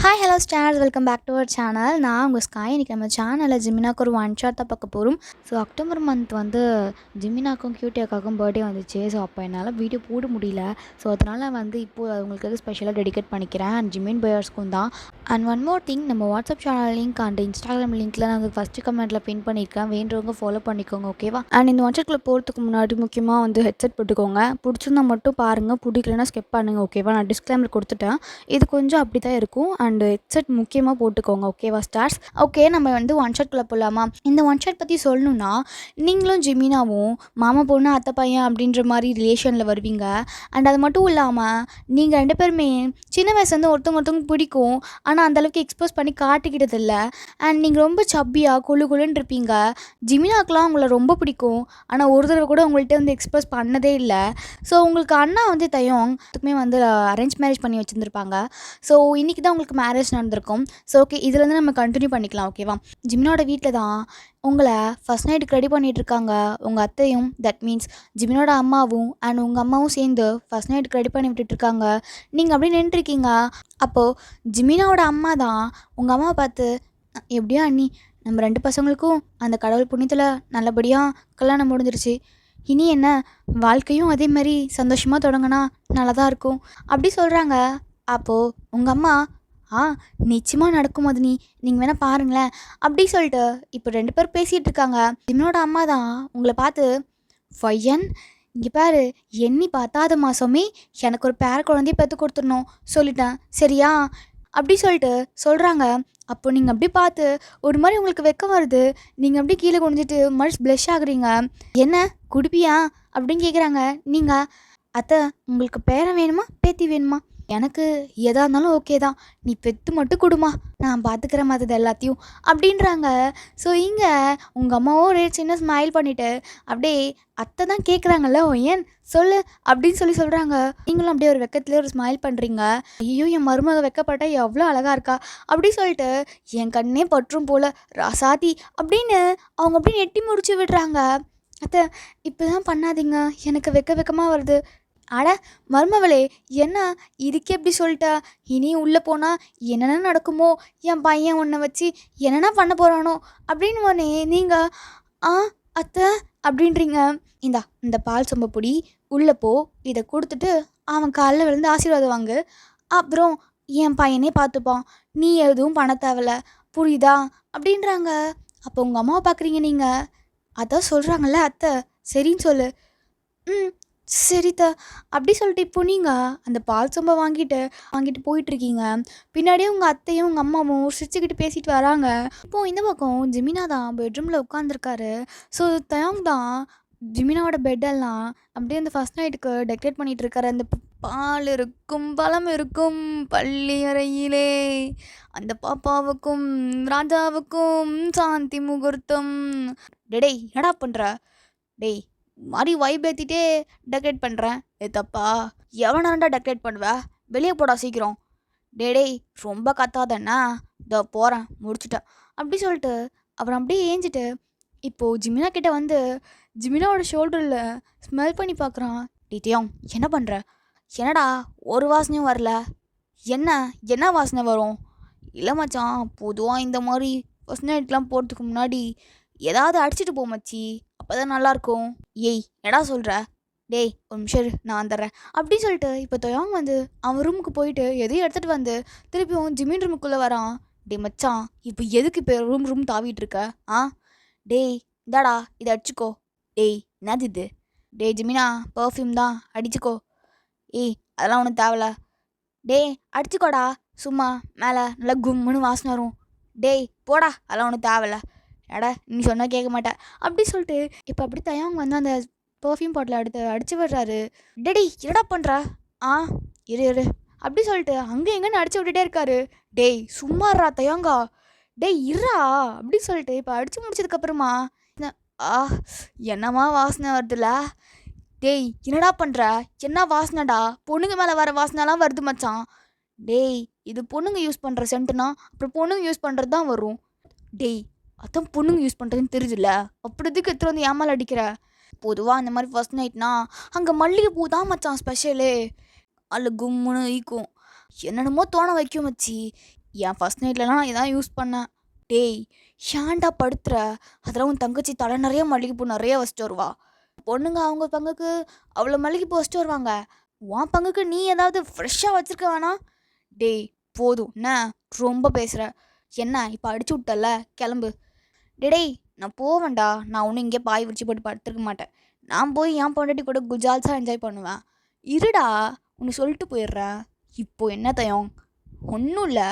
Hi hello stars welcome back to our channel. நான் உங்கள் ஸ்காய். இன்றைக்கி நம்ம சேனலில் ஜிமினாக்கு ஒரு ஒன் ஷாட் தான் பார்க்க போகிறோம். ஸோ அக்டோபர் மந்த் வந்து ஜிமினாக்கும் கியூட்டியாக்காக்கும் பர்த்டே வந்துச்சு. ஸோ அப்போ என்னால் வீடியோ போட முடியல. ஸோ அதனால் வந்து இப்போது அவங்களுக்கு ஸ்பெஷலாக டெடிகேட் பண்ணிக்கிறேன். அண்ட் ஜிமின் பையர்ஸ்க்கும் தான். அண்ட் ஒன் மோர் திங், நம்ம WhatsApp channel link and Instagram லிங்க்கில் நான் ஃபஸ்ட்டு கமெண்ட்டில் பின் பண்ணியிருக்கேன். வேண்டுறவங்க ஃபாலோ பண்ணிக்கோங்க, ஓகேவா? அண்ட் இந்த ஒன் ஷாட்டில் போகிறதுக்கு முன்னாடி முக்கியமாக வந்து ஹெட்செட் போட்டுக்கோங்க. பிடிச்சிருந்தா மட்டும் பாருங்கள், பிடிக்கலன்னா ஸ்கிப் பண்ணுங்கள், ஓகேவா? நான் டிஸ்க்ளைமர் கொடுத்துட்டேன். இது கொஞ்சம் அப்படி தான் இருக்கும். அண்ட் ஹெட்செட் முக்கியமாக போட்டுக்கோங்க, ஓகேவா ஸ்டார்ஸ்? ஓகே, நம்ம வந்து ஒன் ஷாட்குள்ளே போகலாமா? இந்த ஒன் ஷாட் பற்றி சொல்லணுன்னா, நீங்களும் ஜிமினாவும் மாமா பொண்ணு அத்தை பையன் அப்படின்ற மாதிரி ரிலேஷனில் வருவீங்க. அண்ட் அது மட்டும் இல்லாமல் நீங்கள் ரெண்டு பேருமே சின்ன வயசுலேருந்து ஒருத்தவங்க பிடிக்கும், ஆனால் அந்தளவுக்கு எக்ஸ்போஸ் பண்ணி காட்டிக்கிட்டது இல்லை. அண்ட் நீங்கள் ரொம்ப சப்பியாக குழுன்னு இருப்பீங்க. ஜிமினாக்கெலாம் உங்களை ரொம்ப பிடிக்கும், ஆனால் ஒரு தடவை கூட உங்கள்கிட்ட வந்து எக்ஸ்போஸ் பண்ணதே இல்லை. ஸோ உங்களுக்கு அண்ணா வந்து அதுக்குமே வந்து அரேஞ்ச் மேரேஜ் பண்ணி வச்சுருந்துருப்பாங்க. ஸோ இன்றைக்கி தான் உங்களுக்கு மேரேஜ் நடந்திருக்கும். ஸோ ஓகே, இதுலேருந்து நம்ம கண்டினியூ பண்ணிக்கலாம், ஓகேவா? ஜிமினோட வீட்டில் தான் உங்களை ஃபஸ்ட் நைட்டுக்கு ரெடி பண்ணிகிட்ருக்காங்க. உங்கள் அத்தையும், தட் மீன்ஸ் ஜிமினோட அம்மாவும் அண்ட் உங்கள் அம்மாவும் சேர்ந்து ஃபஸ்ட் நைட்டுக்கு ரெடி பண்ணி விட்டுட்ருக்காங்க. நீங்கள் அப்படியே நின்றுருக்கீங்க. அப்போது ஜிமினாவோட அம்மா தான் உங்கள் அம்மாவை பார்த்து, எப்படியோ அண்ணி, நம்ம ரெண்டு பசங்களுக்கும் அந்த கடவுள் புண்ணியத்தில் நல்லபடியாக கல்யாணம் முடிஞ்சிருச்சு. இனி என்ன, வாழ்க்கையும் அதே மாதிரி சந்தோஷமாக தொடங்கினா நல்லா தான் இருக்கும் அப்படி சொல்கிறாங்க. அப்போது உங்கள் அம்மா, நிச்சயமாக நடக்கும் அது, நீங்கள் வேணால் பாருங்களேன் அப்படி சொல்லிட்டு இப்போ ரெண்டு பேர் பேசிகிட்டு இருக்காங்க. என்னோட அம்மா தான் உங்களை பார்த்து, பையன் இங்கே பாரு, எண்ணி பார்த்தாத மாதமே எனக்கு ஒரு பேர குழந்தைய பெற்று கொடுத்துடணும் சொல்லிட்டேன், சரியா அப்படி சொல்லிட்டு சொல்கிறாங்க. அப்போ நீங்கள் அப்படி பார்த்து ஒரு மாதிரி உங்களுக்கு வெக்கம் வருது. நீங்கள் அப்படி கீழே குனிஞ்சிட்டு மறுச்சு ப்ளஷ் ஆகுறீங்க. என்ன குடிப்பியா அப்படின்னு கேட்குறாங்க. நீங்கள், அத்தை உங்களுக்கு பேரன் வேணுமா பேத்தி வேணுமா? எனக்கு எதாக இருந்தாலும் ஓகே தான், நீ பெற்று மட்டும் கொடுமா, நான் பார்த்துக்கிற மாதிரி எல்லாத்தையும் அப்படின்றாங்க. ஸோ இங்கே உங்கள் அம்மாவும் ஒரு சின்ன ஸ்மைல் பண்ணிவிட்டு அப்படியே அத்தை தான் கேட்குறாங்கல்ல, ஏன் சொல்லு அப்படின்னு சொல்கிறாங்க. நீங்களும் அப்படியே ஒரு வெக்கத்துலேயே ஒரு ஸ்மைல் பண்ணுறீங்க. ஐயோ, என் மருமக வெக்கப்பட்டா எவ்வளோ அழகாக இருக்கா அப்படி சொல்லிட்டு என் கண்ணே பற்றும் போல் ராசாதி அப்படின்னு அவங்க அப்படியே எட்டி முடிச்சு விடுறாங்க. அத்தை இப்போ தான் பண்ணாதீங்க, எனக்கு வெக்கமாக வருது. அட மருமவளே, என்ன இதுக்கே எப்படி சொல்லிட்டா? இனி உள்ளே போனால் என்னென்ன நடக்குமோ, என் பையன் உன்னை வச்சு என்னென்ன பண்ண போகிறானோ அப்படின்னு உடனே நீங்கள் அத்தை அப்படின்றீங்க. இந்த பால் சொம்ப பொடி உள்ளே போ, இதை கொடுத்துட்டு அவன் காலில் விழுந்து ஆசீர்வாதம் வாங்கு. அப்புறம் என் பையனே பார்த்துப்பான், நீ எதுவும் பண்ண தேவையில்ல, புரியுதா அப்படின்றாங்க. அப்போ உங்கள் அம்மாவை பார்க்குறீங்க நீங்கள். அதான் சொல்கிறாங்கல்ல அத்தை, சரின்னு சொல்லு. சரிதா அப்படி சொல்லிட்டு இப்போ நீங்கள் அந்த பால் சொம்பை வாங்கிட்டு போயிட்டுருக்கீங்க. பின்னாடியே உங்கள் அத்தையும் உங்கள் அம்மாவும் சிரிச்சுக்கிட்டு பேசிட்டு வராங்க. இப்போது இந்த பக்கம் ஜிமினா தான் பெட்ரூமில் உட்காந்துருக்காரு. ஸோ தயாங் தான் ஜிமினாவோட பெட்டெல்லாம் அப்படியே அந்த ஃபஸ்ட் நைட்டுக்கு டெக்கரேட் பண்ணிகிட்டு இருக்காரு. அந்த பால் இருக்கும், பழம் இருக்கும் பள்ளி அறையிலே, அந்த பாப்பாவுக்கும் ராஜாவுக்கும் சாந்தி முகூர்த்தம். டேய் என்னடா பண்ணுற? டேய் மாதிரி வைப் ஏற்றிட்டே டெக்கரேட் பண்ணுறேன், தப்பா? எவனாண்டா டெக்கரேட் பண்ணுவ? வெளியே போடா சீக்கிரம். டேய் ரொம்ப கத்தாதண்ணா, இதோ போகிறேன், முடிச்சுட்டேன் அப்படி சொல்லிட்டு அப்புறம் அப்படியே ஏஞ்சிட்டு இப்போது ஜிமினா கிட்டே வந்து ஜிமினாவோட ஷோல்டரில் ஸ்மெல் பண்ணி பார்க்குறான். டீட்டியும் என்ன பண்ணுற? என்னடா ஒரு வாசனையும் வரல? என்ன வாசனை வரும்? இல்லை மச்சான், பொதுவாக இந்த மாதிரி ஃபர்ஸ்ட் நைட்லாம் போகிறதுக்கு முன்னாடி ஏதாவது அடிச்சுட்டு போ மச்சி, அப்போ தான் நல்லாயிருக்கும். ஏய் என்னடா சொல்கிற? டேய் ஒரு நிமிஷம் நான் வந்துடுறேன் அப்படி சொல்லிட்டு இப்போ தொயாங் வந்து அவன் ரூமுக்கு போயிட்டு எதையும் எடுத்துகிட்டு வந்து திருப்பியும் ஜிமின் ரூமுக்குள்ளே வரான். டே மச்சான், இப்போ எதுக்கு இப்போ ரூம் தாவிட்டு இருக்க? டேய் இந்தாடா இதை அடிச்சுக்கோ. டேய் என்னது இது? டேய் ஜிமினா, பர்ஃப்யூம் தான், அடிச்சுக்கோ. ஏய் அதெல்லாம் ஒன்றும் தேவையில்ல. டேய் அடிச்சுக்கோடா, சும்மா மேலே நல்லா கும்முன்னு வாசனை வரும். டேய் போடா, அதெல்லாம் ஒன்றும் தேவையில்ல. எடா நீ சொன்னால் கேட்க மாட்டேன் அப்படி சொல்லிட்டு இப்போ அப்படி தயாங்க வந்து அந்த பர்ஃப்யூம் பாட்டில் அடித்து விடுறாரு. டேடி என்னடா பண்ணுற? இரு அப்படி சொல்லிட்டு அங்கே எங்கன்னு அடித்து விட்டுட்டே இருக்காரு. டேய் சும்மாறா தயாங்கா, டேய் இருறா அப்படி சொல்லிட்டு இப்போ அடித்து முடிச்சதுக்கப்புறமா என்னம்மா வாசனை வருதுல்ல? டேய் என்னடா பண்ணுற? என்ன வாசனைடா? பொண்ணுங்க மேலே வர வாசனைலாம் வருது மச்சான். டேய் இது பொண்ணுங்க யூஸ் பண்ணுற சென்ட்டுனா அப்புறம் பொண்ணுங்க யூஸ் பண்ணுறது தான் வரும். டேய் அதான் பொண்ணுங்க யூஸ் பண்ணுறதுன்னு தெரிஞ்சில்ல, அப்படி எதுக்கு எடுத்துகிட்டு வந்து ஏமால் அடிக்கிற? பொதுவாக அந்த மாதிரி ஃபர்ஸ்ட் நைட்னா அங்கே மல்லிகைப்பூ தான் மச்சான் ஸ்பெஷலு. அதில் கும்முன்னு ஈக்கும், என்னென்னமோ தோண வைக்கும் மச்சி. என் ஃபர்ஸ்ட் நைட்லலாம் இதான் யூஸ் பண்ணேன். டேய் ஷாண்டா படுத்துற, அதெல்லாம் உன் தங்கச்சி தலை நிறைய மல்லிகைப்பூ நிறைய வச்சுட்டு வருவா. பொண்ணுங்க அவங்க பங்குக்கு அவ்வளோ மல்லிகைப்பூ வச்சுட்டு வருவாங்க. உன் பங்குக்கு நீ ஏதாவது ஃப்ரெஷ்ஷாக வச்சுருக்க வேணாம். டேய் போதும் என்ன ரொம்ப பேசுகிற. என்ன இப்போ அடிச்சு விட்டல, கிளம்பு. டேய் நான் போவேன்டா. நான் ஒன்றும் இங்கே பாய் விரிச்சு போட்டு படுத்துருக்க மாட்டேன். நான் போய் என் பொண்டாட்டி கூட குஜால்ஸாக என்ஜாய் பண்ணுவேன். இருடா உன்னை சொல்லிட்டு போயிடுறேன். இப்போ என்ன தயம், ஒன்றும் இல்லை.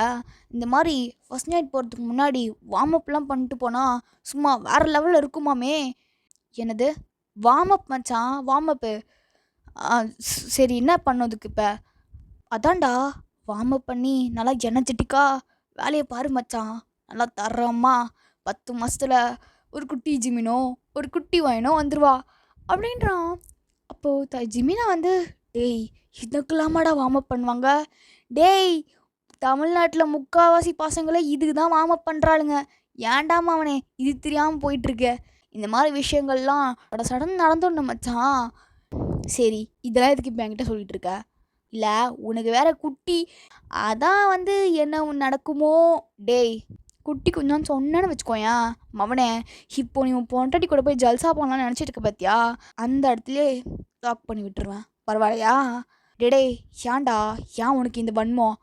இந்த மாதிரி ஃபர்ஸ்ட் நைட் போகிறதுக்கு முன்னாடி வார்ம் அப்லாம் பண்ணிட்டு போனால் சும்மா வேறு லெவலில் இருக்குமாமே. என்னது வார்ம் அப் மச்சான், வார்ம் அப்பு? சரி என்ன பண்ணதுக்கு இப்போ? அதான்டா வார்ம் அப் பண்ணி நல்லா எனர்ஜெட்டிக்காக வேலையை பாரு மச்சான். நல்லா தர்றம்மா 10 மாதத்தில் ஒரு குட்டி ஜிமினோ ஒரு குட்டி வாயினோ வந்துடுவா அப்படின்றான். அப்போது ஜிமினா வந்து டேய் இதுக்கெல்லாமாடா வார்ம் அப் பண்ணுவாங்க? டேய் தமிழ்நாட்டில் முக்கால்வாசி பசங்களை இதுக்கு தான் வார்ம் அப் பண்ணுறாளுங்க. ஏன்டாமா அவனே இது தெரியாமல் போயிட்டுருக்க? இந்த மாதிரி விஷயங்கள்லாம் சடன் நடந்துடணும் மச்சான். சரி இதெல்லாம் எதுக்கு இப்போ என்கிட்ட சொல்லிகிட்டு இருக்க? இல்லை உனக்கு வேற குட்டி, அதான் வந்து என்ன நடக்குமோ. டேய் குட்டி கொஞ்சம் சொன்னேன்னு வச்சுக்கோயேன் மவனே, இப்போ நீ உன் பொண்டாட்டி கூட போய் ஜல்சா போகலான்னு நினச்சிட்டு இருக்க பார்த்தியா, அந்த இடத்துலே லாக் பண்ணி விட்டுருவேன். பரவாயில்லையா? டேடே ஏன்டா, ஏன் உனக்கு இந்த வன்மம்?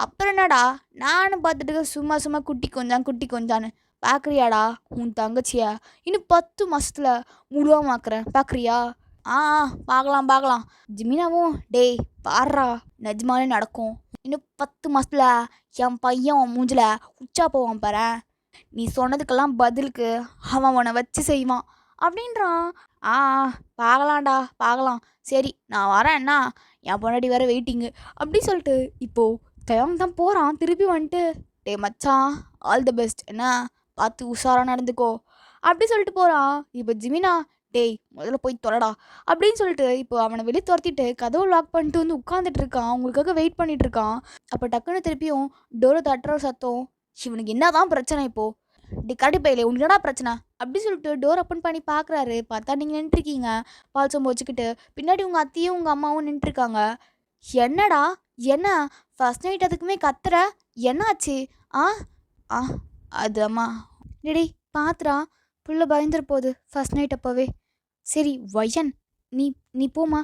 அப்புறம் என்னடா நானும் பார்த்துட்டு சும்மா சும்மா குட்டி கொஞ்சான்னு பார்க்குறியாடா? உன் தங்கச்சியா இன்னும் 10 மாதத்தில் முழுவாமாக்குறேன் பார்க்குறியா? ஆ பார்க்கலாம். ஜிமினாவும் டேய் பாடுறா நிஜமாலே நடக்கும். இன்னும் 10 மாதத்தில் என் பையன் உன் மூஞ்சில் உச்சா போவான் பாரு. நீ சொன்னதுக்கெல்லாம் பதிலுக்கு அவன் உன்னை வச்சு செய்வான் அப்படின்றான். ஆ பார்க்கலாம்டா பார்க்கலாம். சரி நான் வரேன்னா, என் பொண்டாட்டி வேறு வெயிட்டிங்கு அப்படி சொல்லிட்டு இப்போது தயங்க தான் போகிறான். திருப்பி வந்துட்டு டே மச்சான் ஆல் த பெஸ்ட், என்ன பார்த்து உஷாராக நடந்துக்கோ அப்படி சொல்லிட்டு போகிறான். இப்போ ஜிமினா டேய் முதல்ல போய் தொலைடா அப்படின்னு சொல்லிட்டு இப்போ அவனை வெளியே துரத்திட்டு கதவு லாக் பண்ணிட்டு வந்து உட்காந்துட்டு இருக்கான். அவங்களுக்காக வெயிட் பண்ணிட்டு இருக்கான். அப்போ டக்குன்னு திருப்பியும் டோரை தட்டுற சத்தம். இவனுக்கு என்னதான் பிரச்சனை இப்போது? டி கரடி பையிலே உனக்கு என்னடா பிரச்சனை அப்படி சொல்லிட்டு டோர் ஓப்பன் பண்ணி பார்க்குறாரு. பார்த்தா நீங்கள் நின்றுருக்கீங்க பால் சொம்பு வச்சுக்கிட்டு. பின்னாடி உங்கள் அத்தையும் உங்கள் அம்மாவும் நின்றுருக்காங்க. என்னடா என்ன ஃபர்ஸ்ட் நைட் அதுக்குமே கத்துற, என்னாச்சு? ஆ ஆ அது அம்மா. டேடி பாத்துறா புள்ள பயந்துரு போகுது ஃபர்ஸ்ட் நைட் அப்போவே. சரி வயன் நீ நீ போமா.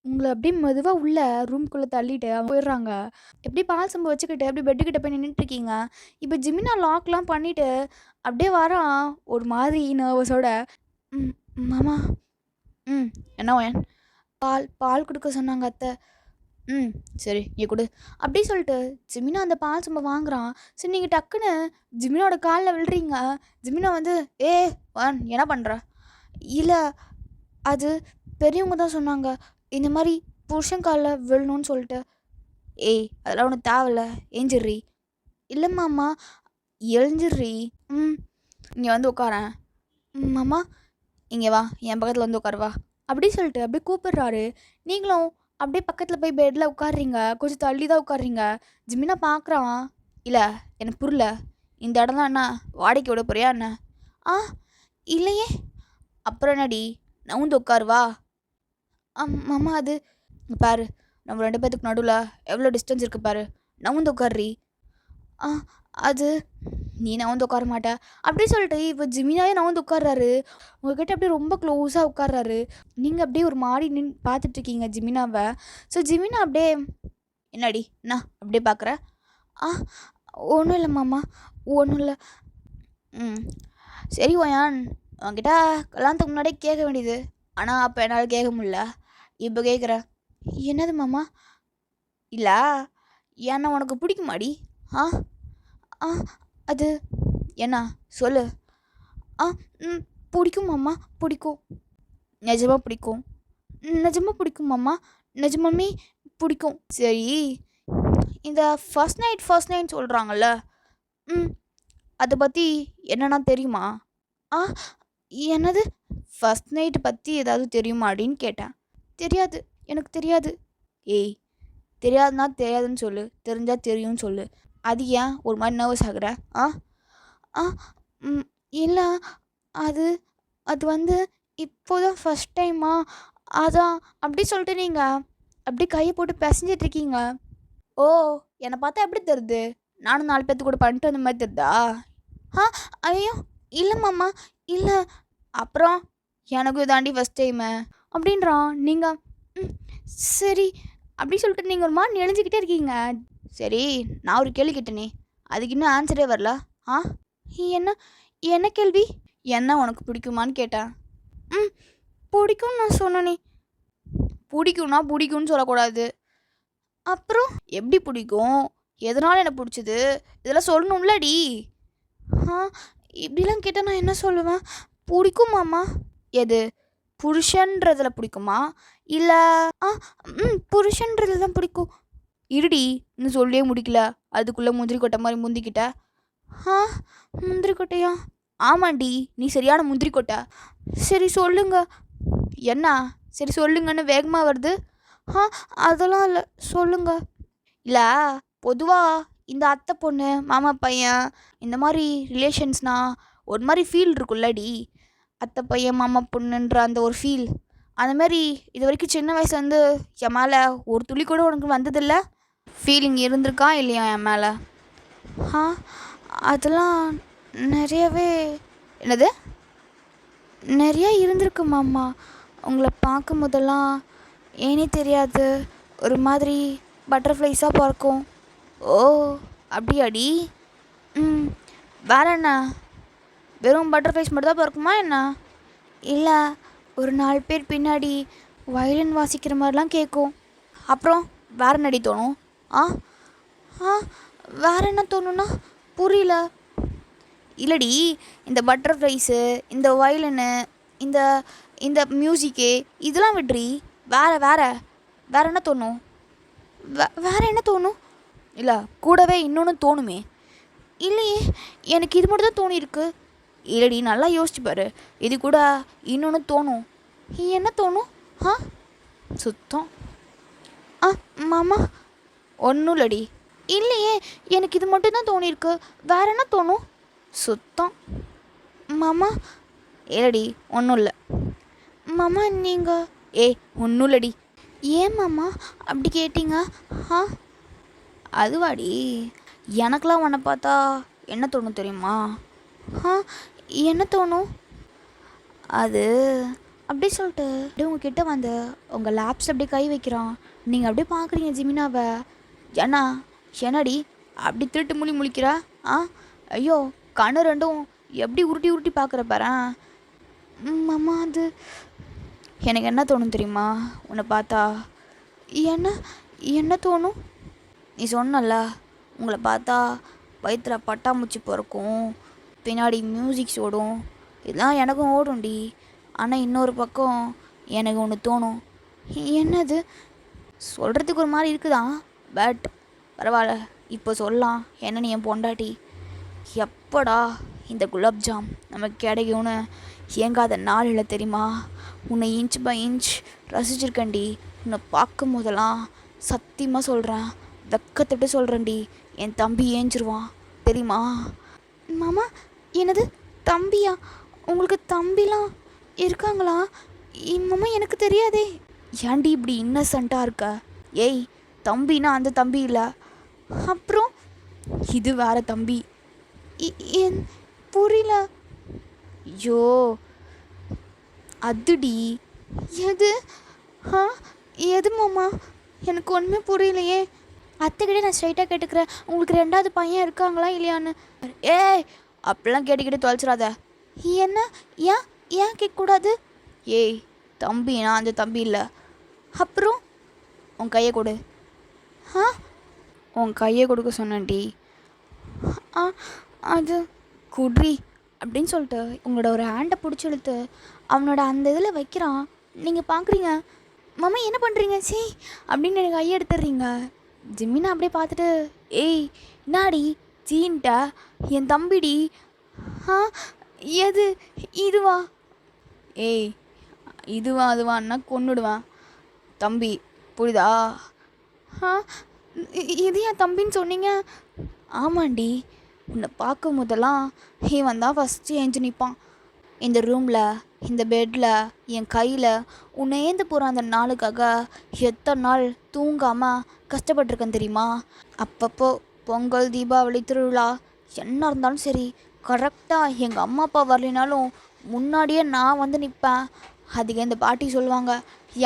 உங்களை அப்படியே மெதுவாக உள்ள ரூம்குள்ளே தள்ளிட்டு அவங்க போயிடுறாங்க. எப்படி பால் சம்பு வச்சுக்கிட்டு அப்படியே பெட்டுக்கிட்ட போய் நின்றுட்டுருக்கீங்க. இப்போ ஜிமினா லாக்லாம் பண்ணிவிட்டு அப்படியே வரான் ஒரு மாதிரி நர்வஸோட. மாமா என்ன வயன்? பால் கொடுக்க சொன்னாங்க அத்தை. சரி நீ கொடு அப்படி சொல்லிட்டு ஜிமினா அந்த பால் சம்பை வாங்குறான். சரி நீங்கள் டக்குன்னு ஜிமினோட காலில் விழுறீங்க. ஜிமினா வந்து என்ன பண்ணுற? இல்லை அது பெரியவங்க தான் சொன்னாங்க இந்த மாதிரி புருஷன் காலில் விழணும்னு சொல்லிட்டு. அதெல்லாம் ஒன்று தேவையில்ல, ஏஞ்சிட்றி. இல்லை மாமா எழுஞ்சிட்றி. இங்கே வந்து உட்காரேன். மாமா இங்கே வா, என் பக்கத்தில் வந்து உட்காருவா அப்படி சொல்லிட்டு அப்படியே கூப்பிடுறாரு. நீங்களும் அப்படியே பக்கத்தில் போய் பெட்டில் உட்காடுறீங்க. கொஞ்சம் தள்ளி தான் உட்காடுறீங்க. ஜிமினா பார்க்குறான். இல்லை எனக்கு புரியல, இந்த இடம் தான் என்ன வாடகைக்கு விட போறியா என்ன? இல்லையே. அப்புறம் என்னடி நவுந்து உட்காருவா. மாமா அது பாரு, நம்ம 2 பேத்துக்கு நடுவில் எவ்வளோ டிஸ்டன்ஸ் இருக்குது பாரு, நவுந்து உட்கார்றி. அது நீ நவுந்து உட்கார மாட்டே அப்படி சொல்லிட்டு இப்போ ஜிமினாவே நவுந்து உட்கார்றாரு. உங்ககிட்ட அப்படியே ரொம்ப க்ளோஸாக உட்கார்றாரு. நீங்கள் அப்படியே ஒரு மாடி பார்த்துட்ருக்கீங்க ஜிமினாவை. ஸோ ஜிமினா அப்படியே என்னடி என்ன அப்படியே பார்க்குற? ஒன்றும் இல்லை மாமா, ஒன்றும் இல்லை. சரி ஒயான், உங்ககிட்ட கல்யாணத்துக்கு முன்னாடியே கேட்க வேண்டியது, ஆனால் அப்போ என்னால் கேட்க முடியல, இப்போ கேட்குறேன். என்னது மாமா? இல்லை ஏன்னா உனக்கு பிடிக்குமாடி? அது என்ன சொல்லு. பிடிக்கும் மாமா, பிடிக்கும். நிஜமாக பிடிக்கும்? நிஜமாக பிடிக்கும் மாமா, நிஜமாமே பிடிக்கும். சரி இந்த ஃபர்ஸ்ட் நைட் சொல்கிறாங்கல்ல, அதை பற்றி என்னென்னா தெரியுமா? என்னது ஃபர்ஸ்ட் நைட்டு பற்றி ஏதாவது தெரியுமா அப்படின்னு கேட்டேன். தெரியாது, எனக்கு தெரியாது. தெரியாதுன்னா தெரியாதுன்னு சொல்லு, தெரிஞ்சால் தெரியும்னு சொல்லு. அது ஏன் ஒரு மாதிரி நர்வஸ் ஆகுற? இல்லை அது அது வந்து இப்போதான் ஃபஸ்ட் டைமா, அதான் அப்படி சொல்லிட்டு நீங்கள் அப்படி கையை போட்டு பிசைஞ்சிட்ருக்கீங்க. என்னை பார்த்தா எப்படி தெரியுது? நானும் 4 பேர்த்து கூட பண்ணிட்டு அந்த மாதிரி தெரிதா? ஆ ஐயோ இல்லை மாமா இல்லை. அப்புறம் எனக்கும் இதாண்டி ஃபஸ்ட் டைமு அப்படின்றான். நீங்கள் ம் சரி அப்படி சொல்லிட்டு நீங்கள் ஒரு மாதிரி நெளிஞ்சிக்கிட்டே இருக்கீங்க. சரி நான் ஒரு கேள்வி கேட்டேனே, அதுக்கு இன்னும் ஆன்சரே வரல. ஆ என்ன என்ன கேள்வி? என்ன உனக்கு பிடிக்குமான்னு கேட்டேன். ம் பிடிக்கும்னு நான் சொன்னேனே. பிடிக்கும்னா பிடிக்கும்னு சொல்லக்கூடாது. அப்புறம் எப்படி பிடிக்கும், எதனால் எனக்கு பிடிச்சது, இதெல்லாம் சொல்லணும்லடி. ஆ இப்படிலாம் கேட்டால் நான் என்ன சொல்லுவேன்? பிடிக்கும் மாமா. எது புருஷன்றதில் பிடிக்குமா இல்லை? ஆ புருஷன்றதுல தான் பிடிக்கும். இருடி இன்னும் சொல்லியே முடிக்கல, அதுக்குள்ளே முந்திரி கொட்டை மாதிரி முந்திக்கிட்ட. ஆ முந்திரி கொட்டையா? ஆமாண்டி, நீ சரியான முந்திரி கொட்டை. சரி சொல்லுங்க. என்ன சரி சொல்லுங்கன்னு வேகமாக வருது? ஆ அதெல்லாம் இல்லை, சொல்லுங்க. இல்லை பொதுவாக இந்த அத்தை பொண்ணு மாமா பையன் இந்த மாதிரி ரிலேஷன்ஸ்னால் ஒரு மாதிரி ஃபீல் இருக்குல்லடி. அத்தை பையன் மாமா பொண்ணுன்ற அந்த ஒரு ஃபீல், அந்த மாதிரி இது வரைக்கும் சின்ன வயசுலேருந்து என் மேலே ஒரு துளி கூட உனக்கு வந்ததில்ல? ஃபீலிங் இருந்திருக்கா இல்லையா என் மேலே? ஆ அதெல்லாம் நிறையவே. என்னது? நிறையா இருந்திருக்கு மாமா. உங்களை பார்க்கும் போதெல்லாம் ஏனே தெரியாது ஒரு மாதிரி பட்டர்ஃப்ளைஸாக பறக்கும். ஓ அப்படியாடி? ம் வேற என்ன? வெறும் பட்டர்ஃப்ளைஸ் மட்டும் தான் பறக்குமா என்ன? இல்லை, ஒரு 4 பேர் பின்னாடி வயலின் வாசிக்கிற மாதிரிலாம் கேட்கும். அப்புறம் வேற என்னடி தோணும்? ஆ ஆ வேற என்ன தோணுன்னா புரியல. இல்லடி, இந்த பட்டர்ஃப்ளைஸு, இந்த வயலினு, இந்த இந்த மியூசிக்கு இதெல்லாம் விட்ரி. வேற வேற வேற என்ன தோணும்? வேற என்ன தோணும்? இல்லை கூடவே இன்னொன்று தோணுமே. இல்லையே, எனக்கு இது மட்டும் தான் தோணியிருக்கு. இல்லடி நல்லா யோசிச்சு பாரு, இது கூட இன்னொன்று தோணும். என்ன தோணும்? ஆ சுத்தம். ஆ மாமா ஒன்றும் இல்லடி. இல்லையே, எனக்கு இது மட்டும் தான் தோணியிருக்கு. வேற என்ன தோணும்? சுத்தம். மாமா ஏடி ஒன்றும் இல்லை. மாமா நீங்கள் ஒன்றும் இல்லடி. ஏன் மாமா அப்படி கேட்டீங்க? ஆ அதுவாடி, எனக்கெலாம் உன்னை பார்த்தா என்ன தோணும் தெரியுமா? ஆ என்ன தோணும்? அது அப்படி சொல்லிட்டு அப்படியே உங்ககிட்ட வந்து உங்கள் லேப்ஸில் அப்படியே கை வைக்கிறான். நீங்கள் அப்படியே பார்க்குறீங்க ஜிமினாவை. ஏன்னா என்னடி அப்படி திருட்டு முழி முழிக்கிறா? ஆ ஐயோ கண்ணு ரெண்டும் எப்படி உருட்டி உருட்டி பார்க்குற பாரேன். மாமா அது எனக்கு என்ன தோணும் தெரியுமா உன்னை பார்த்தா? என்ன என்ன தோணும்? நீ சொன்னல, உங்களை பார்த்தா வயிற்றில் பட்டாம்பூச்சி பிறக்கும், பின்னாடி மியூசிக்ஸ் ஓடும். இதெல்லாம் எனக்கும் ஓடும்டி. ஆனால் இன்னொரு பக்கம் எனக்கு ஒன்று தோணும். என்னது? சொல்கிறதுக்கு ஒரு மாதிரி இருக்குதான், பட் பரவாயில்ல, இப்போ சொல்லலாம். என்ன நீ என் பொண்டாட்டி. எப்படா இந்த குலாப்ஜாம் நமக்கு கிடைக்கும்னு ஏங்காத நாள் இல்லை தெரியுமா? உன்னை இன்ச் பை இன்ச் ரசிச்சிருக்கேன்டி. உன்னை பார்க்கும் போதெல்லாம் சத்தியமாக சொல்கிறேன், வெக்கத்திட்டு சொல்கிறேன்டி, என் தம்பி ஏஞ்சிருவான் தெரியுமா? மாமா என்னது தம்பியா? உங்களுக்கு தம்பிலாம் இருக்காங்களா? மாமா எனக்கு தெரியாதே. ஏன்டி இப்படி இன்னசென்ட்டாக இருக்க? ஏய் தம்பினா அந்த தம்பி இல்லை, அப்புறம் இது வேற தம்பி. என் புரியல. ஐயோ அதுடி. எது? ஆ எது மாமா? எனக்கு ஒன்றுமே புரியலையே. அத்தைக்கிட்டே நான் ஸ்ட்ரைட்டாக கேட்டுக்கிறேன், உங்களுக்கு 2வது பையன் இருக்காங்களா இல்லையான்னு. ஏய் அப்படிலாம் கேட்டுக்கிட்டு தொலைச்சிடாத. என்ன? ஏன் ஏன் கேட்கக்கூடாது? ஏய் தம்பினா அந்த தம்பி இல்லை. அப்புறம் உன் கையை கொடு. ஆ உன் கையை கொடுக்க சொன்னேன்டி. ஆ அது குட்ரி அப்படின்னு சொல்லிட்டு உங்களோட ஒரு ஹேண்டை பிடிச்சி இழுத்து அவனோட அந்த இதில் வைக்கிறான். நீங்கள் பார்க்குறீங்க. மாமா என்ன பண்ணுறீங்க? சீ அப்படின்னு எனக்கு கையை எடுத்துடுறீங்க. ஜிம்மினா அப்படியே பார்த்துட்டு, ஏய் என்னாடி சீன்ட்ட? என் தம்பிடி. ஆ எது? இதுவா? ஏய் இதுவா அதுவான்னா கொன்னுடுவேன் தம்பி, புரியுதா? ஆ இது என் தம்பின்னு சொன்னீங்க? ஆமாண்டி, உன்னை பார்க்கும் போதெல்லாம் இவன் தான் ஃபஸ்ட்டு ஏஞ்சி நிற்பான். இந்த ரூமில், இந்த பெட்டில், என் கையில் உன்னை ஏந்து போகிற அந்த நாளுக்காக எத்தனை நாள் தூங்காமல் கஷ்டப்பட்டிருக்கேன் தெரியுமா? அப்பப்போ பொங்கல், தீபாவளி, திருவிழா என்ன இருந்தாலும் சரி கரெக்டாக எங்கள் அம்மா அப்பா வரலினாலும் முன்னாடியே நான் வந்து நிற்பேன். அதுக்கு இந்த பாட்டி சொல்லுவாங்க,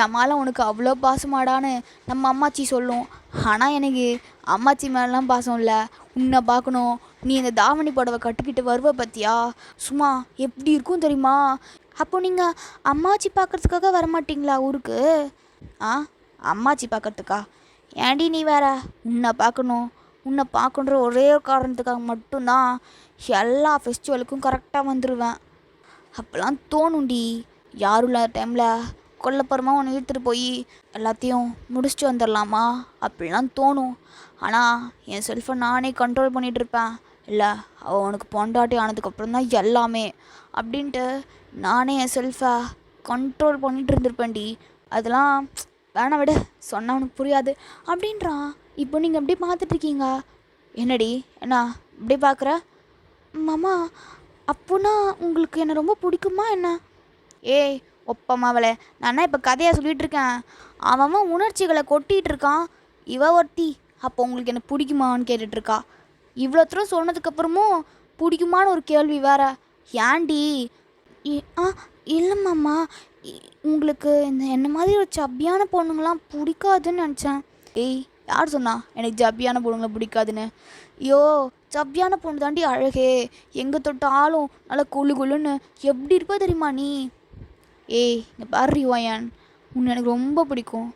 என் மேலே உனக்கு அவ்வளோ பாசமாடான்னு நம்ம அம்மாச்சி சொல்லும். ஆனால் எனக்கு அம்மாச்சி மேலாம் பாசம் இல்லை. உன்னை பார்க்கணும், நீ இந்த தாவணி புடவை கட்டிக்கிட்டு வருவ பற்றியா, சும்மா எப்படி இருக்கும் தெரியுமா? அப்போ நீங்கள் அம்மாச்சி பார்க்குறதுக்காக வரமாட்டிங்களா ஊருக்கு? ஆ, அம்மாச்சி பார்க்குறதுக்கா? ஏன்டி நீ வேற, உன்னை பார்க்கணுன்ற ஒரே ஒரு காரணத்துக்காக மட்டும்தான் எல்லா ஃபெஸ்டிவலுக்கும் கரெக்டாக வந்துடுவேன். அப்போல்லாம் தோணுண்டி, யாரும் இல்லாத டைமில் கொல்லப்புறமா உன்னை இழுத்துட்டு போய் எல்லாத்தையும் முடிச்சுட்டு வந்துடலாமா அப்படிலாம் தோணும். ஆனால் என் செல்ஃபை நானே கண்ட்ரோல் பண்ணிகிட்ருப்பேன். இல்லை, அவள் உனக்கு பொண்டாட்டி ஆனதுக்கப்புறம் தான் எல்லாமே அப்படின்ட்டு நானே என் செல்ஃபை கண்ட்ரோல் பண்ணிகிட்டு இருந்திருப்பேன்டி. அதெல்லாம் வேணாம் விட, சொன்னால் உனக்கு புரியாது அப்படின்றான். இப்போ நீங்கள் எப்படி பார்த்துட்ருக்கீங்க? என்னடி என்ன இப்படி பார்க்குற? மாமா, அப்போனா உங்களுக்கு என்னை ரொம்ப பிடிக்குமா என்ன? ஏய் ஒப்பமாவளே, நான் என்ன இப்போ கதையாக சொல்லிகிட்டு இருக்கேன்? அவன் உணர்ச்சிகளை கொட்டிகிட்டு இருக்கான். இவ ஒருத்தி அப்போ உங்களுக்கு என்ன பிடிக்குமான்னு கேட்டுட்ருக்கா. இவ்வளோ தூரம் சொன்னதுக்கப்புறமும் பிடிக்குமான்னு ஒரு கேள்வி வேற. ஏன்டி? ஆ, இல்லை மாமா, உங்களுக்கு என்ன மாதிரி ஒரு சப்பியான பொண்ணுங்களாம் பிடிக்காதுன்னு நினச்சேன். ஏய், யார் சொன்னா எனக்கு ஜப்பியான பொண்ணுங்களை பிடிக்காதுன்னு? ஐயோ, சப்பியான பொண்ணு தாண்டி அழகே. எங்கே தொட்டாலும் நல்லா குழு குழுன்னு எப்படி இருப்பா தெரியுமா நீ? ஏய், இங்கே பாரு யுவாயன், உன்னை எனக்கு ரொம்ப பிடிக்கும்.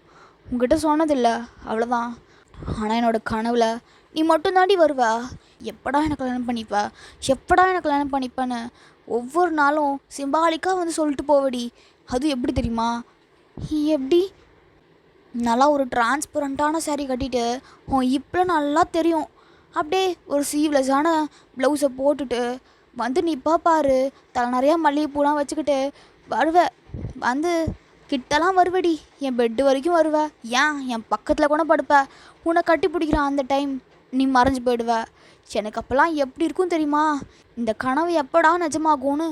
உங்ககிட்ட சொன்னதில்லை, அவ்வளோதான். ஆனால் என்னோடய கனவில் நீ மட்டும் தாண்டி வருவா. எப்படா எனக்கு கல்யாணம் பண்ணிப்பேன்னு ஒவ்வொரு நாளும் சிம்பாலிக்காக வந்து சொல்லிட்டு போவடி. அதுவும் எப்படி தெரியுமா? எப்படி? நல்லா ஒரு டிரான்ஸ்பரண்ட்டான சாரீ கட்டிட்டு இப்போ நல்லா தெரியும். அப்படியே ஒரு சீவ்லெஸ்ஸான ப்ளவுஸை போட்டுட்டு வந்து நிற்பா பாரு. தலை நிறையா மல்லிகைப்பூலாம் வச்சுக்கிட்டு வருவ. வந்து கிட்டலாம் வருவடி, என் பெட்டு வரைக்கும் வருவ. ஏன் என் பக்கத்தில் கூட படுப்ப. உன்னை கட்டி பிடிக்கிறான் அந்த டைம் நீ மறைஞ்சு போயிடுவ. எனக்கு அப்போல்லாம் எப்படி இருக்கும் தெரியுமா? இந்த கனவு எப்படா நிஜமாகும்னு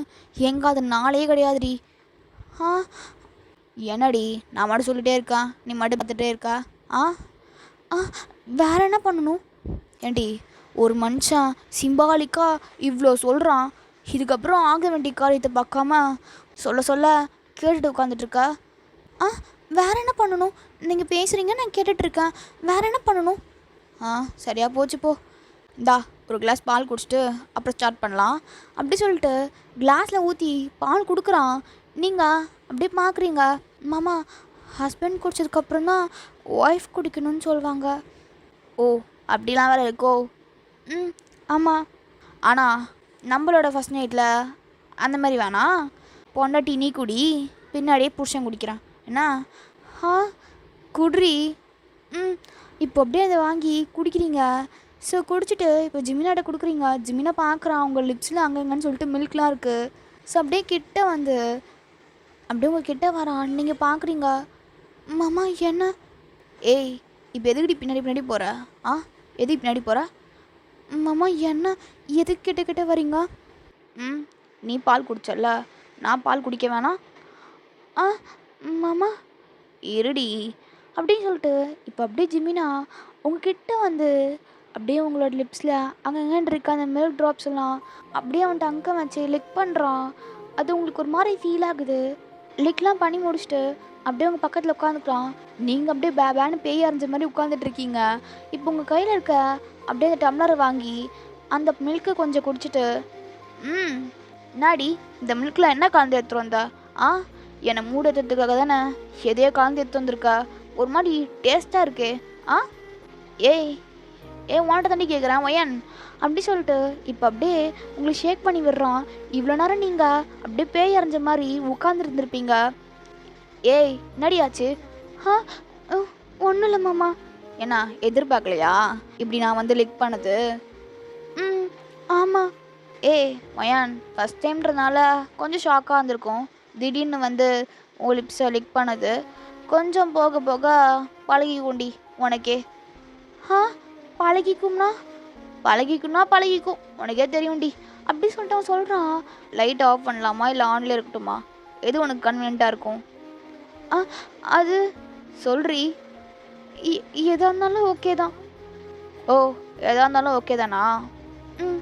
எங்காத நாளே கிடையாதுடி. ஆ, என்னடி நான் மட்டும் சொல்லிட்டே இருக்கா, நீ மட்டும் பார்த்துட்டே இருக்கா? ஆ ஆ வேற என்ன பண்ணணும்? ஏண்டி, ஒரு மனுஷன் சிம்பாலிக்காக இவ்வளோ சொல்கிறான், இதுக்கப்புறம் ஆக வேண்டிய காரியத்தை பார்க்காம சொல்ல கேட்டுட்டு உட்காந்துட்ருக்கா? ஆ, வேற என்ன பண்ணணும்? நீங்கள் பேசுகிறீங்க, நான் கேட்டுட்ருக்கேன். வேற என்ன பண்ணணும்? ஆ, சரியா போச்சு போ. இந்தா ஒரு கிளாஸ் பால் குடிச்சிட்டு அப்புறம் ஸ்டார்ட் பண்ணலாம் அப்படி சொல்லிட்டு கிளாஸில் ஊற்றி பால் கொடுக்குறான். நீங்கள் அப்படியே பார்க்குறீங்க. மாமா, ஹஸ்பண்ட் குடிச்சதுக்கப்புறம் தான் ஒய்ஃப் குடிக்கணும்னு சொல்லுவாங்க. ஓ, அப்படிலாம் வேறு இருக்கோ? ம், ஆமாம். ஆனால் நம்மளோட ஃபஸ்ட் நைட்டில் அந்த மாதிரி வேணாம். பொண்டாட்டி நீ குடி, பின்னாடியே புருஷன் குடிக்கிறான் என்ன? ஆ, குட்ரி. ம், இப்போ அப்படியே அதை வாங்கி குடிக்கிறீங்க. ஸோ குடிச்சிட்டு இப்போ ஜிமினாட்ட கொடுக்குறீங்க. ஜிமினா பார்க்குறான், உங்கள் லிப்ஸில் அங்கங்கன்னு சொல்லிட்டு மில்க்லாம் இருக்குது. ஸோ அப்படியே கிட்ட வந்து அப்படியே உங்கள் கிட்ட வரான். நீங்கள் பார்க்குறீங்க. மாமா என்ன? ஏய், இப்போ எதுக்கிட்ட பின்னாடி போகிற? ஆ, எதுக்கு பின்னாடி போகிற? மாமா என்ன, எதுக்கு கிட்ட வரீங்க? ம், நீ பால் குடிச்சல, நான் பால் குடிக்க வேணாம்? ஆ மாமா இருடி அப்படின்னு சொல்லிட்டு இப்போ அப்படியே ஜிமினா உங்ககிட்ட வந்து அப்படியே உங்களோட லிப்ஸில் அங்கங்கன்னு இருக்க அந்த மில்க் ட்ராப்ஸ் எல்லாம் அப்படியே அவன்ட்டு அங்கே வச்சு லிக் பண்ணுறான். அது உங்களுக்கு ஒரு மாதிரி ஃபீல் ஆகுது. லிக்லாம் பண்ணி முடிச்சுட்டு அப்படியே உங்கள் பக்கத்தில் உட்காந்துக்கிறான். நீங்கள் அப்படியே பேன்னு பேய் அரைஞ்ச மாதிரி உட்காந்துட்டு இருக்கீங்க. இப்போ உங்கள் கையில் இருக்க அப்படியே அந்த டம்ளரை வாங்கி அந்த மில்க்கு கொஞ்சம் குடிச்சிட்டு, ம், நாடி இந்த மில்கில் என்ன கலந்து எடுத்துகிட்டு வந்தா? ஆ, என்னை மூட ஏற்றுறதுக்காக தானே எதையோ கலந்து எடுத்து வந்திருக்கா? ஒரு மாதிரி டேஸ்ட்டாக இருக்கே. ஆ, ஏய் உன்கிட்ட தாண்டி கேட்குறேன் ஒயன் அப்படி சொல்லிட்டு இப்போ அப்படியே உங்களுக்கு ஷேக் பண்ணி விடுறான். இவ்வளோ நேரம் நீங்கள் அப்படியே பேய் அரைஞ்ச மாதிரி உட்காந்துருந்துருப்பீங்க. ஏய், நடியாச்சு? ஆ, ஒன்றும் இல்லை மாமா. ஏன்னா எதிர்பார்க்கலையா இப்படி நான் வந்து லிக் பண்ணது? ம், ஆமாம். ஏய் ஒயான், ஃபஸ்ட் டைம்ன்றதுனால கொஞ்சம் ஷாக்காக இருந்திருக்கும். திடீர்னு வந்து உங்கள் லிப்ஸை லிக் பண்ணது. கொஞ்சம் போக போக பழகிக்கும்டி உனக்கே. ஆ, பழகிக்கும்னா பழகிக்கும், உனக்கே தெரியும்டி அப்படி சொல்லிட்டு அவன் சொல்கிறான். லைட் ஆஃப் பண்ணலாமா இல்லை ஆன்லேயே இருக்கட்டுமா? எது உனக்கு கன்வீனியண்ட்டாக இருக்கும்? அது சொல்கிறீ. எதாக இருந்தாலும் ஓகே தான். ஓ, எதா இருந்தாலும் ஓகே தானா? ம்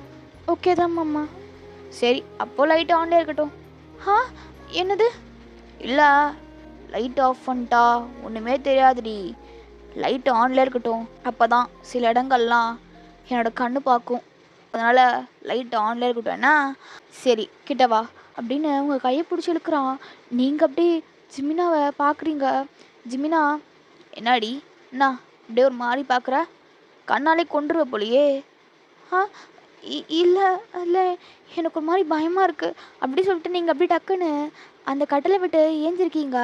ஓகே தான் மாமா. சரி, அப்போ லைட் ஆன்லேயே இருக்கட்டும். ஆ என்னது? இல்லை, லைட் ஆஃப் பண்ணிட்டா ஒன்றுமே தெரியாதுடி. லைட் ஆன்லேயே இருக்கட்டும். அப்போ தான் சில இடங்கள்லாம் என்னோட கண்ணு பார்க்கும். அதனால் லைட் ஆன்லேயே இருக்கட்டும் என்ன? சரி, கிட்ட வா அப்படின்னு உங்கள் கையை பிடிச்சி இழுக்கிறான். நீங்கள் அப்படியே ஜிமினாவை பார்க்குறீங்க. ஜிமினா, என்னடி என்ன அப்படியே ஒரு மாதிரி பார்க்குற? கண்ணாலே கொண்டுருவ போலியே. ஆ இல்லை இல்லை, எனக்கு ஒரு மாதிரி பயமாக இருக்குது அப்படி சொல்லிட்டு நீங்கள் அப்படியே டக்குன்னு அந்த கட்டளை விட்டு ஏஞ்சிருக்கீங்க.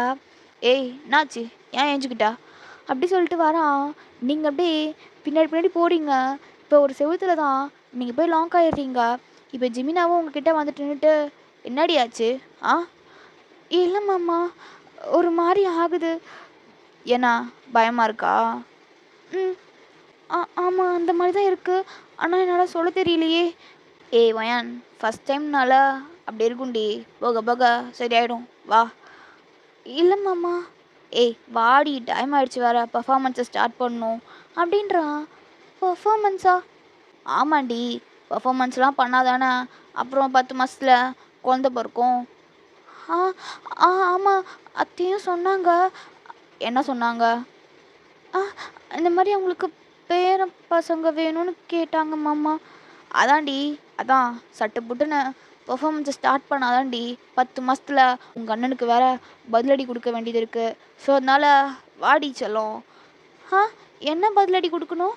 ஏய், என்னாச்சு? ஏன் ஏஞ்சுக்கிட்டா? அப்படி சொல்லிட்டு வரான். நீங்கள் அப்படியே பின்னாடி பின்னாடி போறீங்க. இப்போ ஒரு செவுத்துல தான் நீங்கள் போய் லாக் ஆயிடுறீங்க. இப்போ ஜிமினாவும் உங்ககிட்ட வந்துட்டு நின்னுட்டு, என்னடி ஆச்சு? ஆ, இல்லை மாமா, ஒரு மாதிரி ஆகுது. ஏன்னா பயமாக இருக்கா? ம் ஆமாம், அந்த மாதிரி தான் இருக்குது. ஆனால் என்னால் சொல்ல தெரியலையே. ஏய் வயான், ஃபஸ்ட் டைம்னால அப்படி இருக்கும்டி. போக போக சரியாயிடும். வா. இல்லை மாமா. ஏய் வாடி, டைம் ஆயிடுச்சு வேறு, பர்ஃபார்மன்ஸை ஸ்டார்ட் பண்ணணும். அப்படின்றான். பர்ஃபார்மன்ஸா? ஆமாண்டி, பர்ஃபார்மன்ஸ்லாம் பண்ணாதானே அப்புறம் 10 மாதத்தில் குழந்த பிறக்கும். ஆ ஆமாம், அத்தையும் சொன்னாங்க. என்ன சொன்னாங்க? இந்த மாதிரி அவங்களுக்கு பேர பசங்க வேணும்னு கேட்டாங்க மாமா. அதான்டி, அதான் சட்டு புட்டுன்னு பர்ஃபார்மன்ஸை ஸ்டார்ட் பண்ணாதான்டி 10 மாதத்தில் உங்கள் அண்ணனுக்கு வேற பதிலடி கொடுக்க வேண்டியது இருக்குது. ஸோ அதனால் வாடி செல்லம். ஆ என்ன பதிலடி கொடுக்கணும்?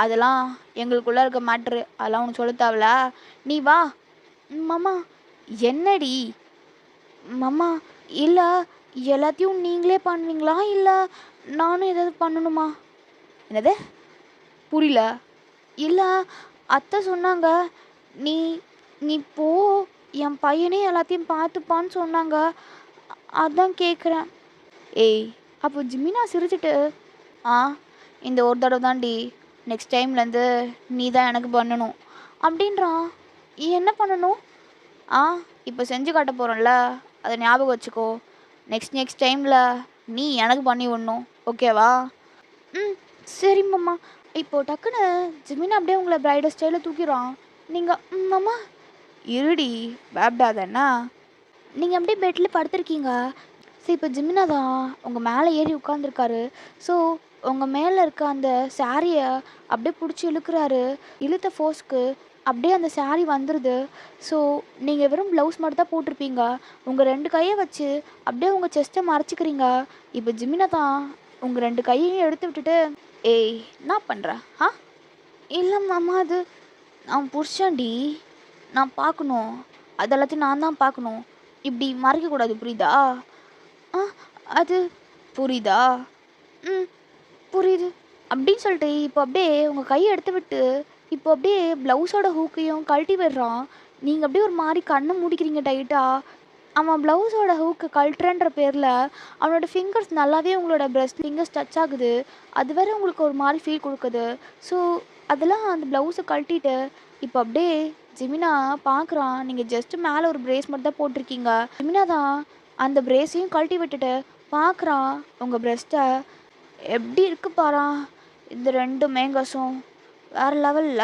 அதெல்லாம் எங்களுக்குள்ளே இருக்க மேட்ரு, அதெல்லாம் உனக்கு சொல்ல தேவையில்ல. நீ வா. மாமா. என்னடி? மாமா, இல்லை, எல்லாத்தையும் நீங்களே பண்ணுவீங்களா இல்லை நானும் ஏதாவது பண்ணணுமா? என்னது? புரியல. இல்லை, அத்தை சொன்னாங்க நீ நீ போ, என் பையனே எல்லாத்தையும் பார்த்துப்பான்னு சொன்னாங்க. அதான் கேட்குறேன். ஏய், அப்போ ஜிமினா சிரிச்சிட்டு, ஆ, இந்த ஒரு தடவை தான்டி, நெக்ஸ்ட் டைம்லேருந்து நீ தான் எனக்கு பண்ணணும். அப்படின்றான். என்ன பண்ணணும்? ஆ, இப்போ செஞ்சு காட்ட போகிறோம்ல, அதை ஞாபகம் வச்சுக்கோ. நெக்ஸ்ட் டைமில் நீ எனக்கு பண்ணி விடணும், ஓகேவா? ம் சரி மாமா. இப்போது டக்குன்னு ஜிமினா அப்படியே உங்களை பிரைடல் ஸ்டைலில் தூக்கிடுறான். நீங்கள் மாமா. இருடி, பயப்படாதண்ணா. நீங்கள் அப்படியே பெட்டில் படுத்திருக்கீங்க. சரி, இப்போ ஜிமினா தான் உங்கள் மேலே ஏறி உட்காந்துருக்காரு. ஸோ உங்கள் மேலே இருக்க அந்த சாரியை அப்படியே பிடிச்சி இழுக்கிறாரு. இழுத்த ஃபோர்ஸ்க்கு அப்படியே அந்த சாரீ வந்துடுது. ஸோ நீங்கள் வெறும் ப்ளவுஸ் மட்டும் தான் போட்டிருப்பீங்க. உங்கள் 2 கையை வச்சு அப்படியே உங்கள் செஸ்ட்டை மறைச்சிக்கிறீங்க. இப்போ ஜிமினா தான் உங்கள் 2 கையையும் எடுத்து விட்டுட்டு, ஏய், என்ன பண்ணுற? ஆ, இல்லை மாமா, அது நான் புருஷன்டி, நான் பார்க்கணும். அது எல்லாத்தையும் நான் தான் பார்க்கணும். இப்படி மறைக்கக்கூடாது, புரியுதா? ஆ அது புரியுதா? ம் புரியுது. அப்படின்னு சொல்லிட்டு இப்போ அப்படியே உங்கள் கையை எடுத்து விட்டு இப்போ அப்படியே ப்ளவுஸோட ஹூக்கையும் கழட்டி விடுறான். நீங்கள் அப்படியே ஒரு மாதிரி கண்ணை மூடிக்கிறீங்க டைட்டாக. அவன் ப்ளவுஸோட ஹூக்கு கழட்டுறன்ற பேரில் அவனோட ஃபிங்கர்ஸ் நல்லாவே உங்களோட பிரஸ்ட் ஃபிங்கர்ஸ் டச் ஆகுது. அது வேற உங்களுக்கு ஒரு மாதிரி ஃபீல் கொடுக்குது. ஸோ அதெல்லாம் அந்த ப்ளவுஸை கழட்டிட்டு இப்போ அப்படியே ஜிமினா பார்க்குறான். நீங்கள் ஜஸ்ட்டு மேலே ஒரு பிரேஸ் மட்டும் தான் போட்டிருக்கீங்க. ஜிமினா தான் அந்த பிரேஸையும் கழட்டி விட்டுட்டு பார்க்குறான் உங்கள் பிரஸ்ட்டை. எப்படி இருக்குது பாரா இந்த 2 மேங்கஸும், வேறு லெவலில்.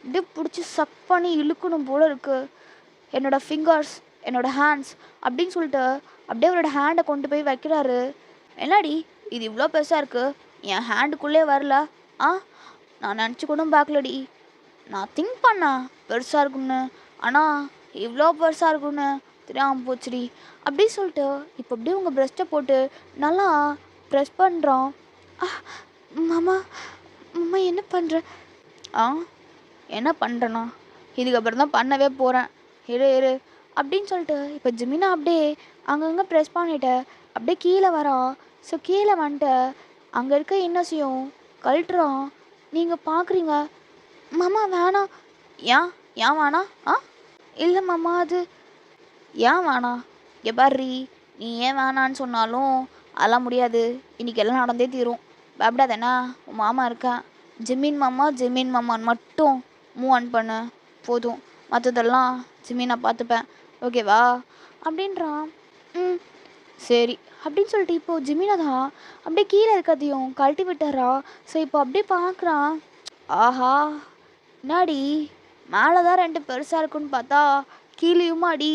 அப்படியே பிடிச்சி சக் பண்ணி இழுக்கணும் போல் இருக்குது. என்னோடய ஃபிங்கர்ஸ், என்னோடய ஹேண்ட்ஸ் அப்படின்னு சொல்லிட்டு அப்படியே அவரோட ஹேண்டை கொண்டு போய் வைக்கிறாரு. என்னடி இது இவ்வளோ பெருசாக இருக்குது, என் ஹேண்டுக்குள்ளே வரல? ஆ, நான் நினச்சி கூட பார்க்கலடி. நான் திங்க் பண்ணேன் பெருசாக இருக்கும்னு, ஆனால் இவ்வளோ பெருசாக இருக்கும்னு தெரியாமல் போச்சுடி. அப்படி சொல்லிட்டு இப்போ அப்படியே உங்கள் பிரஸ்ட்டை போட்டு நல்லா ப்ரெஸ் பண்ணுறான். மாமா, மாமா என்ன பண்ணுற? ஆ, என்ன பண்ணுறேன்னா இதுக்கப்புறம் தான் பண்ணவே போகிறேன். இரு அப்படின்னு சொல்லிட்டு இப்போ ஜிமினா அப்படியே அங்கங்கே ப்ரெஸ் பண்ணிவிட்டு அப்படியே கீழே வரான். ஸோ கீழே வந்துட்டு அங்கே இருக்க இன்னசையும் கழட்டுறான். நீங்கள் பார்க்குறீங்க. மாமா வேணாம். ஏன் ஏன் வேணா? ஆ, இல்லை மாமா, அது ஏன் வேணா? பாரு, நீ ஏன் வேணான்னு சொன்னாலும் அதெல்லாம் முடியாது. இன்றைக்கி எல்லாம் நடந்தே தீரும். பயப்படாதேண்ணா, உன் மாமா இருக்கேன். ஜிமின் மாமான்னு மட்டும் மூவ் ஆன் பண்ணு போதும். மற்றதெல்லாம் ஜிமின் நான் பார்த்துப்பேன், ஓகேவா? அப்படின்றான். ம் சரி அப்படின்னு சொல்லிட்டு இப்போது ஜிமினா தான் அப்படியே கீழே இருக்கிறதையும் கழட்டி விட்டுறா. ஸோ இப்போ அப்படியே பார்க்குறான். ஆஹா! என்னாடி மேலே தான் 2 பெருசாக இருக்குன்னு பார்த்தா கீழேயுமாடி?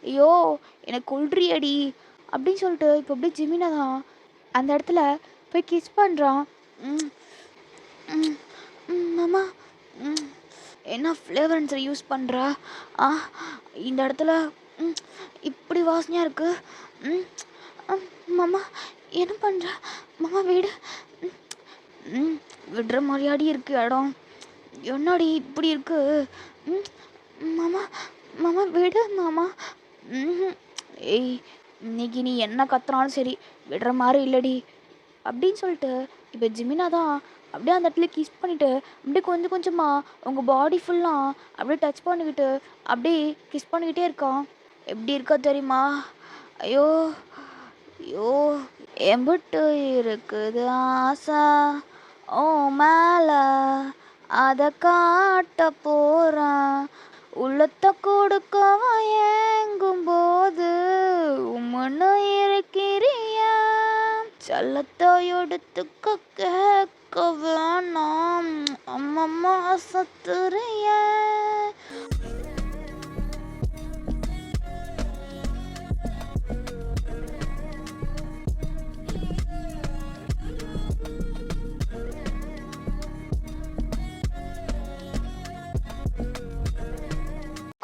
ஐயோ! எனக்கு கொல்றியேடி அப்படின்னு சொல்லிட்டு இப்போ அப்படியே ஜிமினா தான் அந்த இடத்துல போய் கிஸ் பண்ணுறான். ம் ம் ம், மாமா ம் என்ன ஃப்ளேவரன்ஸை யூஸ் பண்ணுறா? ஆ இந்த இடத்துல ம் இப்படி வாசனையாக இருக்கு. ம் ம், மாமா என்ன பண்ணுற? மாமா வீடு ம் ம் விடுற மாதிரியாடி இருக்கு இடம். என்னடி இப்படி இருக்கு? ம் மாமா மாமா விடு மாமா. ம் ஏய் இன்னைக்கு நீ என்ன கத்துனாலும் சரி விடுற மாதிரி இல்லடி அப்படின்னு சொல்லிட்டு இப்போ ஜிமினா தான் அப்படியே அந்த இடத்துல கிஸ் பண்ணிட்டு அப்படியே கொஞ்சம் கொஞ்சமாக உங்கள் பாடி ஃபுல்லாக அப்படியே டச் பண்ணிக்கிட்டு அப்படியே கிஸ் பண்ணிக்கிட்டே இருக்கான். எப்படி இருக்கா தெரியுமா? ஐயோ ஐயோ எம்பிட்டு இருக்குது ஆசை ஓ மேலே அதை காட்ட போகிறேன் உள்ளத்தை கொடுக்கவா ஏங்கும் போது உம்மன்னு இருக்கிறிய செல்லத்தை எடுத்துக்க கேட்க வேணாம் அம்மம்மா சத்துறிய.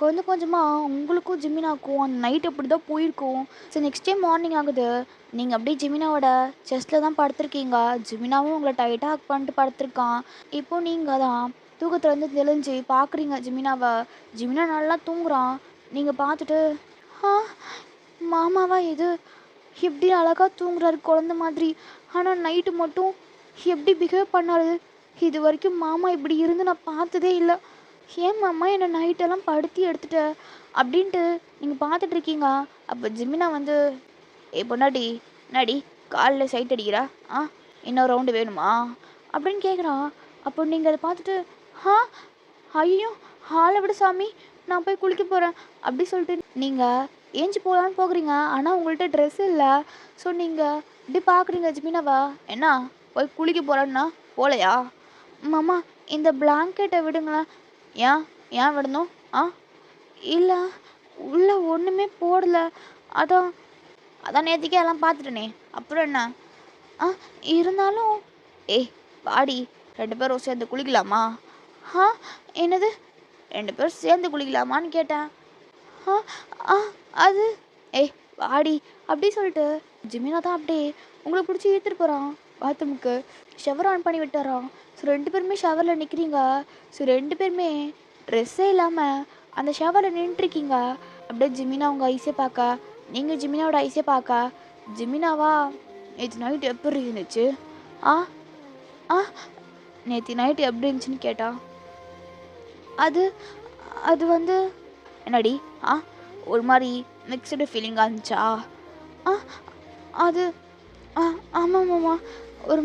கொஞ்சம் கொஞ்சமாக உங்களுக்கும் ஜிமினாக்கும் அந்த நைட் அப்படி தான் போயிருக்கும். ஸோ நெக்ஸ்ட் டே மார்னிங் ஆகுது. நீங்கள் அப்படியே ஜிமினாவோட செஸ்ட்டில் தான் படுத்திருக்கீங்க. ஜிமினாவும் உங்களை டைட்டாக ஹக் பண்ணிட்டு படுத்திருக்கான். இப்போது நீங்கள் தான் தூக்கத்துலேருந்து தெளிஞ்சு பார்க்குறீங்க ஜிமினாவை. ஜிமினா நல்லா தூங்குறான். நீங்கள் பார்த்துட்டு ஆ மாமாவா இது எப்படி அழகாக தூங்குறாரு குழந்த மாதிரி. ஆனால் நைட்டு மட்டும் எப்படி பிஹேவ் பண்ணாரு? இது வரைக்கும் மாமா இப்படி இருந்து நான் பார்த்ததே இல்லை. ஏன் மாமா என்னை நைட்டெல்லாம் படுத்தி எடுத்துட்ட அப்படின்ட்டு நீங்கள் பார்த்துட்ருக்கீங்க. அப்போ ஜிமினா வந்து பொண்டாட்டி என்னாடி காலில் சைட் அடிக்கிறா? இன்னொரு ரவுண்டு வேணுமா அப்படின்னு கேட்குறான். அப்போ நீங்கள் அதை பார்த்துட்டு ஆ ஐயோ ஆளை விட சாமி நான் போய் குளிக்க போகிறேன் அப்படி சொல்லிட்டு நீங்கள் ஏஞ்சி போகலான்னு போகிறீங்க. ஆனால் உங்கள்கிட்ட ட்ரெஸ் இல்லை. ஸோ நீங்கள் இப்படி பார்க்குறீங்க ஜிமினாவா. என்ன போய் குளிக்க போகிறேன்னா போகலையா? மாமா இந்த பிளாங்கெட்டை விடுங்களேன். ஏன் ஏன் விடணும்? இல்லை உள்ளே ஒன்றுமே போடலை. அதான் அதான் நேற்றுக்கே எல்லாம் பார்த்துட்டேனே அப்புறம் என்ன? இருந்தாலும் வாடி 2 பேரும் சேர்ந்து குளிக்கலாமா? என்னது 2 பேரும் சேர்ந்து குளிக்கலாமான்னு கேட்டேன். அது வாடி அப்படி சொல்லிட்டு ஜிமினா தான் அப்படியே உங்களை பிடிச்சி இழுத்துட்டு போகிறான் பாத்ரூமுக்கு. ஷவர் ஆன் பண்ணி விட்டுறான். ஸோ 2 பேருமே ஷவரில் நிற்கிறீங்க. ஸோ 2 பேருமே ட்ரெஸ்ஸே இல்லாமல் அந்த ஷவரில் நின்றுருக்கீங்க. அப்படியே ஜிமினா உங்கள் ஐஸே பார்க்க, நீங்கள் ஜிமினாவோட ஐஸே பார்க்க. ஜிமினாவா நேற்று நைட்டு எப்படி இருந்துச்சு? நேற்று நைட்டு எப்படி இருந்துச்சுன்னு கேட்டா. அது அது வந்து என்னடி ஒரு மாதிரி மிக்சடு ஃபீலிங்காக இருந்துச்சா? அது ஆமாம் மாமா ஒரு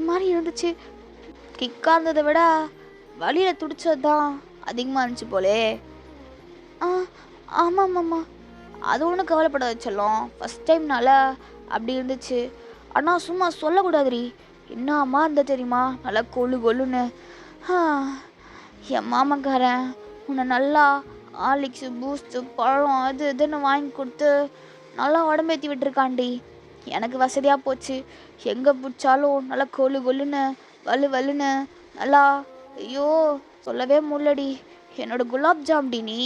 மாதிரி இருந்துச்சு. கிக்காக இருந்ததை விட வழியில் துடிச்சது தான் அதிகமாக இருந்துச்சு போலே. ஆமாம் மாமா அது ஒன்றும் கவலைப்படாத செல்லம். ஃபஸ்ட் டைம்னால அப்படி இருந்துச்சு. ஆனால் சும்மா சொல்லக்கூடாதுரி. என்னம்மா இருந்தா தெரியுமா நல்லா கொல்லுன்னு. என் மாமக்காரன் உன்னை நல்லா ஆர்லிக்ஸு பூஸ்ட்டு பழம் அது இதுன்னு வாங்கி கொடுத்து நல்லா உடம்பேற்றி விட்டுருக்காண்டி. எனக்கு வசதியாக போச்சு. எங்கே பிடிச்சாலும் நல்லா கொல்லுன்னு வலுன்னு நல்லா ஐயோ சொல்லவே முடியலடி என்னோட குலாப் ஜாம்டி நீ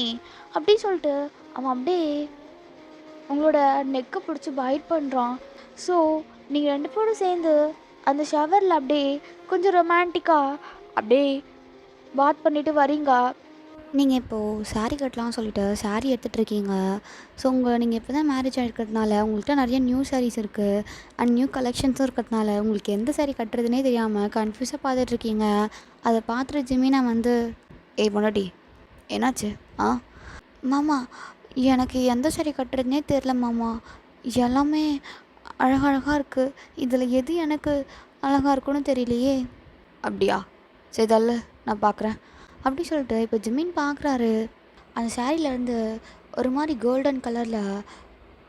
அப்படி சொல்லிட்டு அவன் அப்படியே உங்களோட நெக்கை பிடிச்சி பைட் பண்ணுறான். ஸோ நீங்கள் 2 பேரும் சேர்ந்து அந்த ஷவரில் அப்படியே கொஞ்சம் ரொமான்டிக்காக அப்படியே பாத் பண்ணிட்டு வரீங்க. நீங்கள் இப்போது சாரீ கட்டலாம்னு சொல்லிட்டு சாரீ எடுத்துகிட்ருக்கீங்க. ஸோ நீங்கள் இப்போ தான் மேரேஜ் ஆகிருக்கிறதுனால உங்கள்கிட்ட நிறைய நியூ சாரீஸ் இருக்குது அண்ட் நியூ கலெக்ஷன்ஸும் இருக்கிறதுனால உங்களுக்கு எந்த சாரீ கட்டுறதுனே தெரியாமல் கன்ஃபியூஸாக பார்த்துட்ருக்கீங்க. அதை பார்த்துட்டு ஜிமினா வந்து பொண்டாட்டி என்னாச்சு? மாமா எனக்கு எந்த சாரீ கட்டுறதுனே தெரில மாமா. எல்லாமே அழகழகாக இருக்குது. இதில் எது எனக்கு அழகாக இருக்குன்னு தெரியலையே. அப்படியா சரி தல்ல நான் பார்க்குறேன் அப்படி சொல்லிட்டு இப்போ ஜிமின் பார்க்குறாரு. அந்த சாரியிலேருந்து ஒரு மாதிரி கோல்டன் கலரில்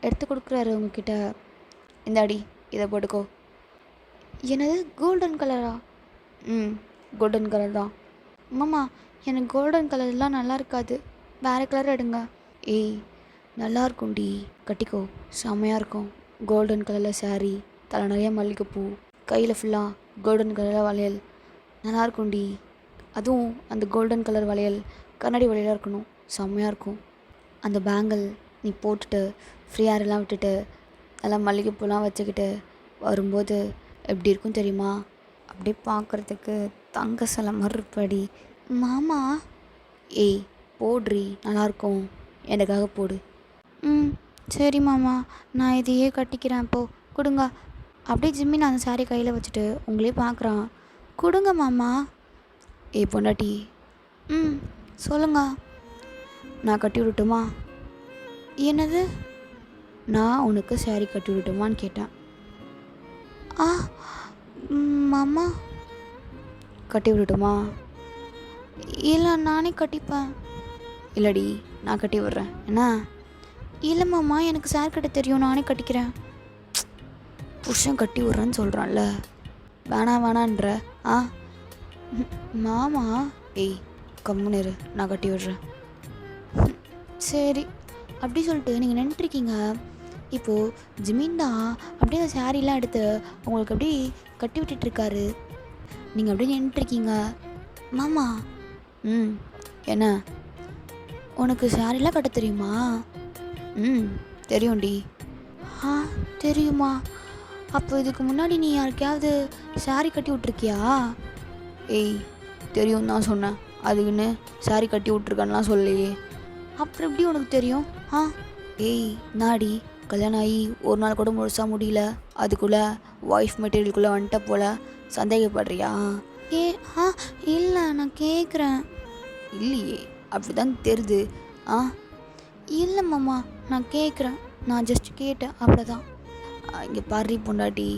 எடுத்து கொடுக்குறாரு உங்ககிட்ட. இந்தாடி இதை போட்டுக்கோ. என்னது கோல்டன் கலரா? கோல்டன் கலர் தான். மாமா எனக்கு கோல்டன் கலர்லாம் நல்லா இருக்காது, வேறு கலர் எடுங்க. ஏய் நல்லா இருக்கும்டி, கட்டிக்கோ, செம்மையாக இருக்கும். கோல்டன் கலரில் saree, தலை நிறைய மல்லிகைப்பூ, கையில் ஃபுல்லாக கோல்டன் கலரில் வளையல், நல்லா இருக்கும்டி. அதுவும் அந்த கோல்டன் கலர் வளையல் கண்ணாடி வளையலாக இருக்கணும், செம்மையாக இருக்கும். அந்த பேங்கிள் நீ போட்டுட்டு ஃப்ரீ ஹேர்லாம் விட்டுட்டு நல்லா மல்லிகைப்பூலாம் வச்சுக்கிட்டு வரும்போது எப்படி இருக்கும் தெரியுமா? அப்படியே பார்க்குறதுக்கு தங்க சிலை மாதிரி இருப்படி. மாமா ஏய் போடுறி, நல்லாயிருக்கும், எனக்காக போடு. ம் சரி மாமா, நான் இதையே கட்டிக்கிறேன். அப்போது கொடுங்க. அப்படியே ஜிம்மின் அந்த saree கையில் வச்சுட்டு உங்களே பார்க்குறான். கொடுங்க மாமா. ஏய் பொண்டாட்டி. ம் சொல்லுங்க. நான் கட்டி விடட்டுமா? என்னது? நான் உனக்கு saree கட்டி விடட்டுமான்னு கேட்டேன். ஆ மாமா கட்டி விடட்டுமா? இல்லை நானே கட்டிப்பேன். இல்லடி நான் கட்டி விடுறேன் என்ன? இல்லை மாமா எனக்கு saree கட்ட தெரியும், நானே கட்டிக்கிறேன். புருஷன் கட்டி விட்றேன்னு சொல்கிறான்ல, வேணான்ற. ஆ மாமா ஏய் கம்முன்னு இரு, நான் கட்டி விடுறேன். சரி அப்படி சொல்லிட்டு நீங்கள் நின்றுருக்கீங்க. இப்போது ஜிமின் தான் அப்படியே அந்த சாரீலாம் எடுத்து உங்களுக்கு அப்படியே கட்டி விட்டுட்ருக்காரு. நீங்கள் அப்படியே நின்றுருக்கீங்க. மாமா என்ன உனக்கு சாரீலாம் கட்ட தெரியுமா? தெரியும்டி. ஆ தெரியுமா? அப்போ இதுக்கு முன்னாடி நீ யாருக்கையாவது saree கட்டி விட்ருக்கியா? ஏய் தெரியும் தான் சொன்னேன், அதுக்குன்னு saree கட்டி விட்ருக்கான்லாம் சொல்லலையே. அப்புறம் எப்படி உனக்கு தெரியும்? ஏய் நாடி கல்யாணம் ஆகி ஒரு நாள் கூட முழுசாக முடியல, அதுக்குள்ளே வாய்ஸ் மெட்டீரியலுக்குள்ளே வந்துட்ட போல், சந்தேகப்படுறியா? இல்லை நான் கேட்குறேன். இல்லையே அப்படி தான் தெரியுது. இல்லை மாமா நான் கேட்குறேன், நான் ஜஸ்ட் கேட்டேன் அவ்வளோதான். இங்கே பாரி பொண்டாட்டி,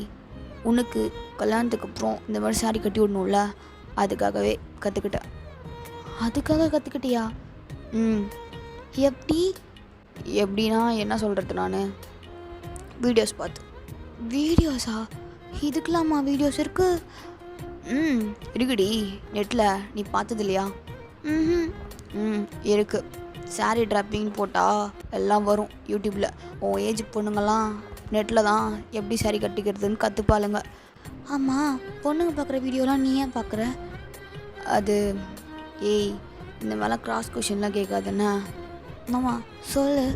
உனக்கு கல்யாணத்துக்கு அப்புறம் இந்த மாதிரி saree கட்டி விடணும்ல, அதுக்காகவே கற்றுக்கிட்டேன். அதுக்காக கற்றுக்கிட்டியா? எப்படின்னா என்ன சொல்கிறது, நான் வீடியோஸ் பார்த்து. வீடியோஸா? இதுக்கெல்லாமா வீடியோஸ் இருக்குது? இருக்குடி, நெட்டில் நீ பார்த்தது இல்லையா? இருக்குது. saree ட்ராப்பிங் போட்டால் எல்லாம் வரும் யூடியூப்பில். உன் ஏஜ் பொண்ணுங்கள்லாம் நெட்டில் தான் எப்படி saree கட்டிக்கிறதுன்னு கற்றுப்பாளுங்க. ஆமாம், பொண்ணுங்க பார்க்குற வீடியோலாம் நீ ஏன் பார்க்குற? அது ஏய் இந்த மாதிரிலாம் கிராஸ் கொஷின்லாம் கேட்காதுண்ணா. மாமா சொல்லு.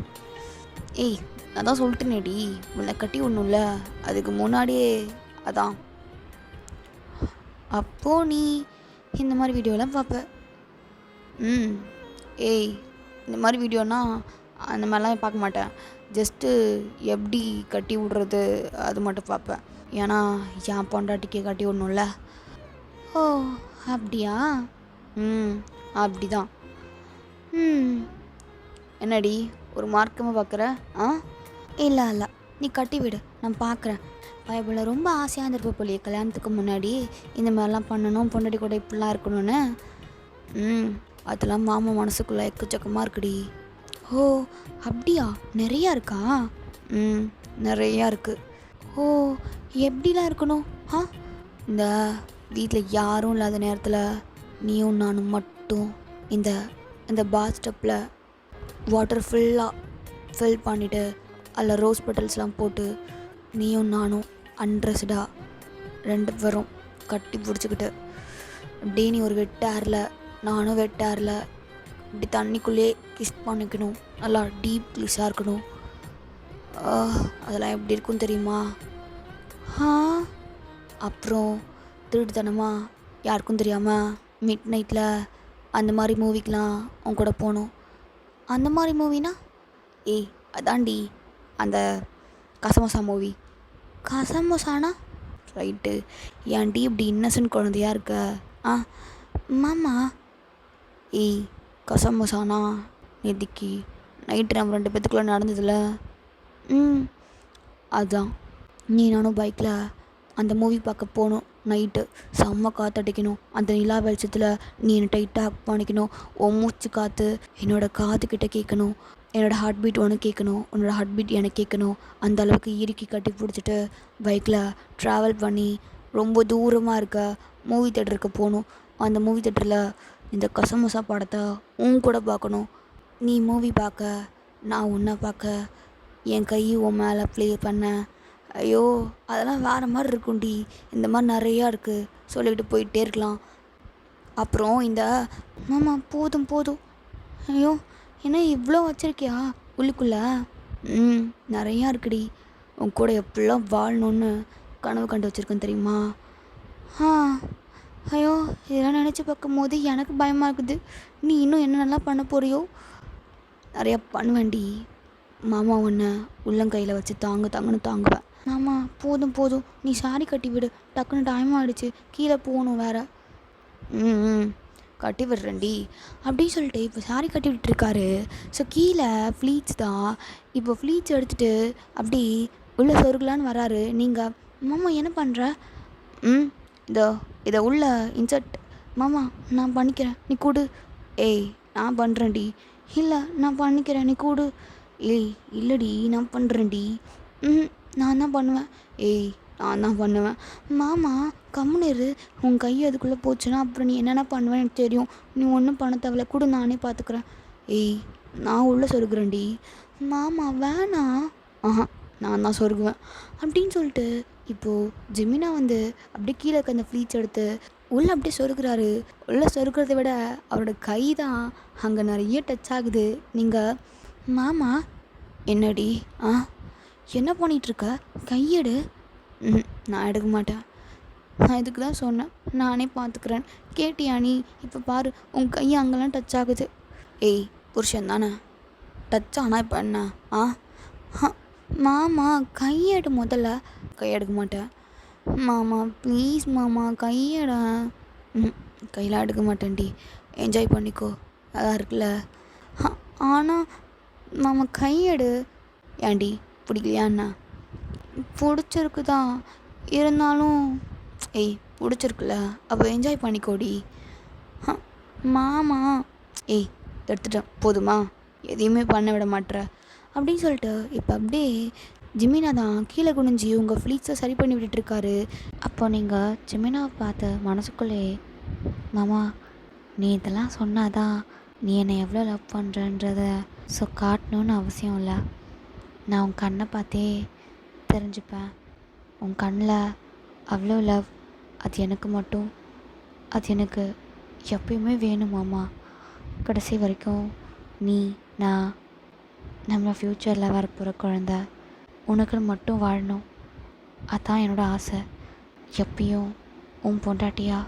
ஏய் நான் தான் சொல்லிட்டேனேடி, உன்னை கட்டி விடணும்ல, அதுக்கு முன்னாடியே அதான். அப்போது நீ இந்த மாதிரி வீடியோலாம் பார்ப்ப? ஏய் இந்த மாதிரி வீடியோனா அந்த மாதிரிலாம் பார்க்க மாட்டேன், ஜஸ்ட்டு எப்படி கட்டி விட்றது அது மட்டும் பார்ப்பேன். ஏன்னா என் பொண்டாட்டிக்கு கட்டி விடணும்ல. ஓ அப்படியா? அப்படி தான். என்னடி ஒரு மார்க்கமாக பார்க்குற? இல்லை நீ கட்டி விடு, நான் பார்க்குறேன். பைபிளில் ரொம்ப ஆசையாக இருந்திருப்ப போலியே கல்யாணத்துக்கு முன்னாடி இந்த மாதிரிலாம் பண்ணணும், பொண்டாட்டி கூட இப்படிலாம் இருக்கணும்னு. அதெல்லாம் மாமா மனசுக்குள்ளே எக்கச்சக்கமாக இருக்குடி. ஓ அப்படியா? நிறையா இருக்கா? நிறையா இருக்குது. ஓ எப்படிலாம் இருக்கணும்? இந்த வீட்டில் யாரும் இல்லாத நேரத்தில் நீயும் நானும் மட்டும் இந்த இந்த பாத் ஸ்டப்பில் வாட்டர் ஃபுல்லாக ஃபில் பண்ணிவிட்டு அதில் ரோஸ் பெட்டல்ஸ்லாம் போட்டு நீயும் நானும் அன்ட்ரெஸ்டாக 2 பேரும் கட்டி பிடிச்சிக்கிட்டு அப்படியே நீ ஒரு வெட்ட ஏரில் நானும் வெட்ட ஏரில் இப்படி தண்ணிக்குள்ளேயே கிஸ் பண்ணிக்கணும், நல்லா டீப் கிஸ்ஸாக இருக்கணும். அதெல்லாம் எப்படி இருக்கும் தெரியுமா? அப்புறம் திருட்டுத்தனமாக யாருக்கும் தெரியாமல் மிட் நைட்டில் அந்த மாதிரி மூவிக்கெலாம் உன் கூட போகணும். அந்த மாதிரி மூவினா? ஏய் அதான்டி அந்த கசமசா மூவி. கசமசானா? ரைட்டு. ஏன்டி இப்படி இன்னசென்ட் குழந்தையாக இருக்க? மாமா ஏய் கசமசானா நேத்திக்கு நைட்டு நம்ம 2 பேத்துக்குள்ளே நடந்ததில்ல, அதுதான். நீ நானும் பைக்கில் அந்த மூவி பார்க்க போகணும். நைட்டு செம்ம காற்றடிக்கணும், அந்த நிலா வெளிச்சத்தில் நீ என்னை டைட்டாக ஹக் பண்ணிக்கணும், உன் மூச்சு காற்று என்னோடய காதுக்கிட்ட கேட்கணும், என்னோடய ஹார்ட் பீட் உனக்கு கேட்கணும், உன்னோடய ஹார்ட் பீட் எனக்கு கேட்கணும். அந்த அளவுக்கு இறுக்கி கட்டி பிடிச்சிட்டு பைக்கில் ட்ராவல் பண்ணி ரொம்ப தூரமாக இருக்க மூவி தேட்டருக்கு போகணும். அந்த மூவி தேட்டரில் இந்த கசமுசா படத்தை உன் கூட பார்க்கணும். நீ மூவி பார்க்க, நான் உன்னை பார்க்க, என் கை உன் மேலே ப்ளே பண்ண. ஐயோ அதெல்லாம் வேறு மாதிரி இருக்கும்டி. இந்த மாதிரி நிறையா இருக்குது, சொல்லிக்கிட்டு போயிட்டே இருக்கலாம். அப்புறம் இந்த மாமா போதும் போதும். ஐயோ என்ன இவ்வளோ வச்சுருக்கியா உள்ளுக்குள்ளே? நிறையா இருக்குடி. உன் கூட எப்படிலாம் வாழணுன்னு கனவு கண்டு வச்சுருக்கேன் தெரியுமா? ஐயோ இதெல்லாம் நினச்சி பார்க்கும் போது எனக்கு பயமாக இருக்குது. நீ இன்னும் என்னென்னலாம் பண்ண போறியோ? நிறையா பண்ணுவேன்டி. மாமா உன்னை உள்ளங்கையில் வச்சு தாங்கன்னு தாங்குவேன். மாமா போதும் போதும், நீ சாரி கட்டி விடு, டக்குன்னு டைம் ஆகிடுச்சு, கீழே போகணும் வேறு. கட்டி விடுறேன்டி அப்படின்னு சொல்லிட்டு இப்போ சாரி கட்டி விட்டுருக்காரு. ஸோ கீழே ஃப்ளீட்ஸ் தான். இப்போ ஃப்ளீட்ஸ் எடுத்துகிட்டு அப்படி உள்ளே சொருகலான்னு வராரு. நீங்கள் மாமா என்ன பண்ணுற? இதை உள்ள இன்சர்ட். மாமா நான் பண்ணிக்கிறேன், நீ கூடு. ஏய் நான் பண்ணுறேன்டி. இல்லை நான் பண்ணிக்கிறேன், நீ கூடு. ஏய் இல்லைடி நான் பண்ணுறேன்டி. நான் தான் பண்ணுவேன். ஏய் நான் தான் பண்ணுவேன். மாமா கம்முனிரு, உன் கை அதுக்குள்ளே போச்சுன்னா அப்புறம் நீ என்னென்ன பண்ணுவேன்னு எனக்கு தெரியும். நீ ஒன்றும் பண்ண தேவையில்ல, கூட நானே பார்த்துக்குறேன். ஏய் நான் உள்ளே சொருகுறேன்டி. மாமா வேணாம். நான் தான் சொருகுவேன் அப்படின்னு சொல்லிட்டு இப்போது ஜெமினா வந்து அப்படியே கீழே இருக்க அந்த ஃப்ளீட்ஸ் எடுத்து உள்ளே அப்படியே சொருகுறாரு. உள்ளே சொருகிறத விட அவரோட கை தான் அங்கே நிறைய டச் ஆகுது. நீங்கள் மாமா என்னடி என்ன பண்ணிகிட்ருக்க? கையெடு. நான் எடுக்க மாட்டேன். நான் இதுக்கு தான் சொன்னேன், நானே பார்த்துக்கிறேன். கேட்டியா நீ? இப்போ பாரு உன் கை அங்கெல்லாம் டச் ஆகுது. ஏய் புருஷன் தானே, டச் ஆனால் இப்போ என்ன? மாமா கையெடு முதல்ல. கையெடுக்க மாட்டேன். மாமா ப்ளீஸ் மாமா கையெட. கையில் எடுக்க மாட்டேன்டி, என்ஜாய் பண்ணிக்கோ, அதான் இருக்குல்ல. ஆனால் மாமா கையெடு. ஏன்டி பிடிக்கலையா என்ன? பிடிச்சிருக்கு தான், இருந்தாலும் ஏய் பிடிச்சிருக்குல்ல, அப்போ என்ஜாய் பண்ணிக்கோடி. மாமா ஏய் எடுத்துட்டேன் போதுமா, எதையுமே பண்ண விட மாட்டேற அப்படின்னு சொல்லிட்டு இப்போ அப்படியே ஜிமினா தான் கீழே குனிஞ்சி உங்கள் ஃப்ளீட்ஸை சரி பண்ணி விட்டுட்டுருக்காரு. அப்போ நீங்கள் ஜிமினாவை பார்த்து மனசுக்குள்ளே, மாமா நீ இதெல்லாம் சொன்னாதான் நீ என்னை எவ்வளோ லவ் பண்ணுறன்றத ஸோ காட்டணுன்னு அவசியம் இல்லை. நான் உன் கண்ணை பார்த்தே தெரிஞ்சுப்பேன். உன் கண்ணில் அவ்வளோ லவ், அது எனக்கு மட்டும், அது எனக்கு எப்பயுமே வேணும் மாமா. கடைசி வரைக்கும் நீ நான் நம்ம ஃப்யூச்சரில் வரப்போகிற குழந்த உனக்குன்னு மட்டும் வாழணும். அதான் என்னோடய ஆசை. எப்பயும் உன் பொண்டாட்டியா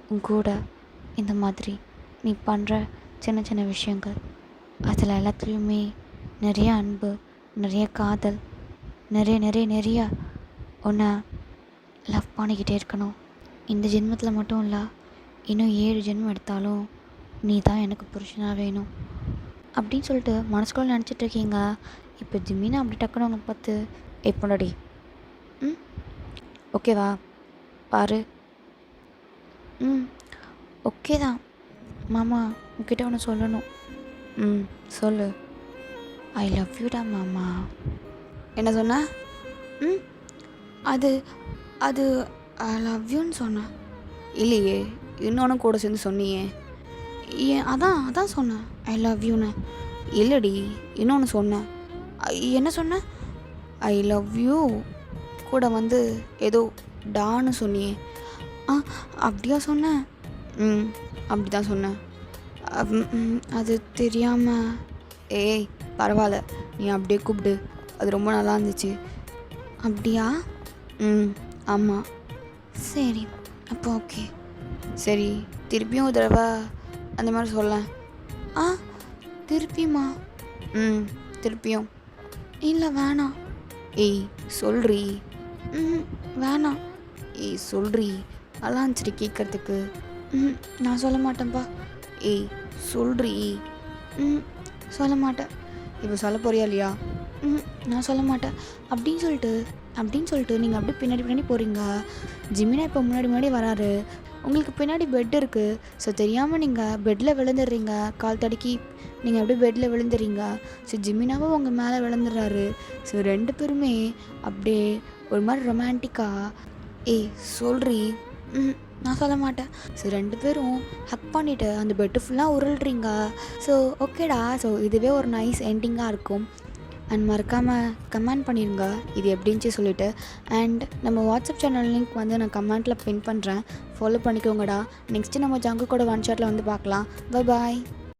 உன் கூட இந்த மாதிரி நீ பண்ணுற சின்ன சின்ன விஷயங்கள், அதில் எல்லாத்துலேயுமே நிறைய அன்பு, நிறைய காதல், நிறைய உன்னை லவ் பண்ணிக்கிட்டே இருக்கணும். இந்த ஜென்மத்தில் மட்டும் இல்லை, இன்னும் 7 ஜென்மம் எடுத்தாலும் நீ தான் எனக்கு புருஷனாக வேணும் அப்படின்னு சொல்லிட்டு மனசுக்குள்ள நினச்சிட்ருக்கீங்க. இப்போ ஜிமினா அப்படி டக்குன்னு அவங்க பார்த்து, பொண்டாடி ஓகேவா பாரு. ஓகே தான் மாமா, உங்ககிட்ட ஒன்று சொல்லணும். சொல்லு. ஐ லவ் யூடா மாமா. என்ன சொன்ன? அது அது ஐ லவ் யூன்னு சொன்னேன். இல்லையே, இன்னொன்று கூட சேர்ந்து சொன்னியே. அதான் சொன்னேன் ஐ லவ் யூன்னு. இல்லைடி இன்னொன்று சொன்னேன். என்ன சொன்ன? ஐ லவ் யூ கூட வந்து ஏதோ டான்னு சொன்னியே. அப்படியா சொன்னேன்? அப்படி தான் சொன்னேன். அது தெரியாமல். ஏய் பரவாயில்ல, நீ அப்படியே கூப்பிடு, அது ரொம்ப நல்லா இருந்துச்சு. அப்படியா? ஆமாம். சரி அப்போ ஓகே. சரி திருப்பியும் ஒரு தடவை அந்த மாதிரி சொல்ல. திருப்பியுமா? திருப்பியும். இல்லை வேணாம். ஏய் சொல்றி. வேணாம். ஏய் சொல்றி, நல்லா இருந்துச்சு கேட்குறதுக்கு. நான் சொல்ல மாட்டேன்ப்பா. ஏய் சொல்றி. சொல்ல மாட்டேன். இப்போ சொல்ல போறியா இல்லையா? நான் சொல்ல மாட்டேன் அப்படின்னு சொல்லிட்டு நீங்கள் அப்படியே பின்னாடி போகிறீங்க. ஜிமினா இப்போ முன்னாடி வராரு. உங்களுக்கு பின்னாடி பெட் இருக்குது. ஸோ தெரியாமல் நீங்கள் பெட்டில் விழுந்துடுறீங்க. கால் தடுக்கி நீங்கள் அப்படியே பெட்டில் விழுந்துறீங்க. ஸோ ஜிமினாவும் உங்கள் மேலே விழுந்துடுறாரு. ஸோ 2 பேருமே அப்படியே ஒரு மாதிரி ரொமான்டிக்காக, ஏய் சொல்றி. நான் சொல்ல மாட்டேன். ஸோ 2 பேரும் ஹக் பண்ணிவிட்டு அந்த பெட்டு ஃபுல்லாக உருள்றீங்க. ஸோ ஓகேடா. ஸோ இதுவே ஒரு நைஸ் எண்டிங்காக இருக்கும். அண்ட் மறக்காமல் கமெண்ட் பண்ணிடுங்க இது எப்படின்ச்சு சொல்லிவிட்டு. அண்ட் நம்ம வாட்ஸ்அப் சேனல் லிங்க் வந்து நான் கமெண்ட்டில் பின் பண்ணுறேன். ஃபாலோ பண்ணிக்கோங்கடா. நெக்ஸ்ட்டு நம்ம ஜங்கு கூட ஒன் ஷாட்டில் வந்து பார்க்கலாம். Bye bye.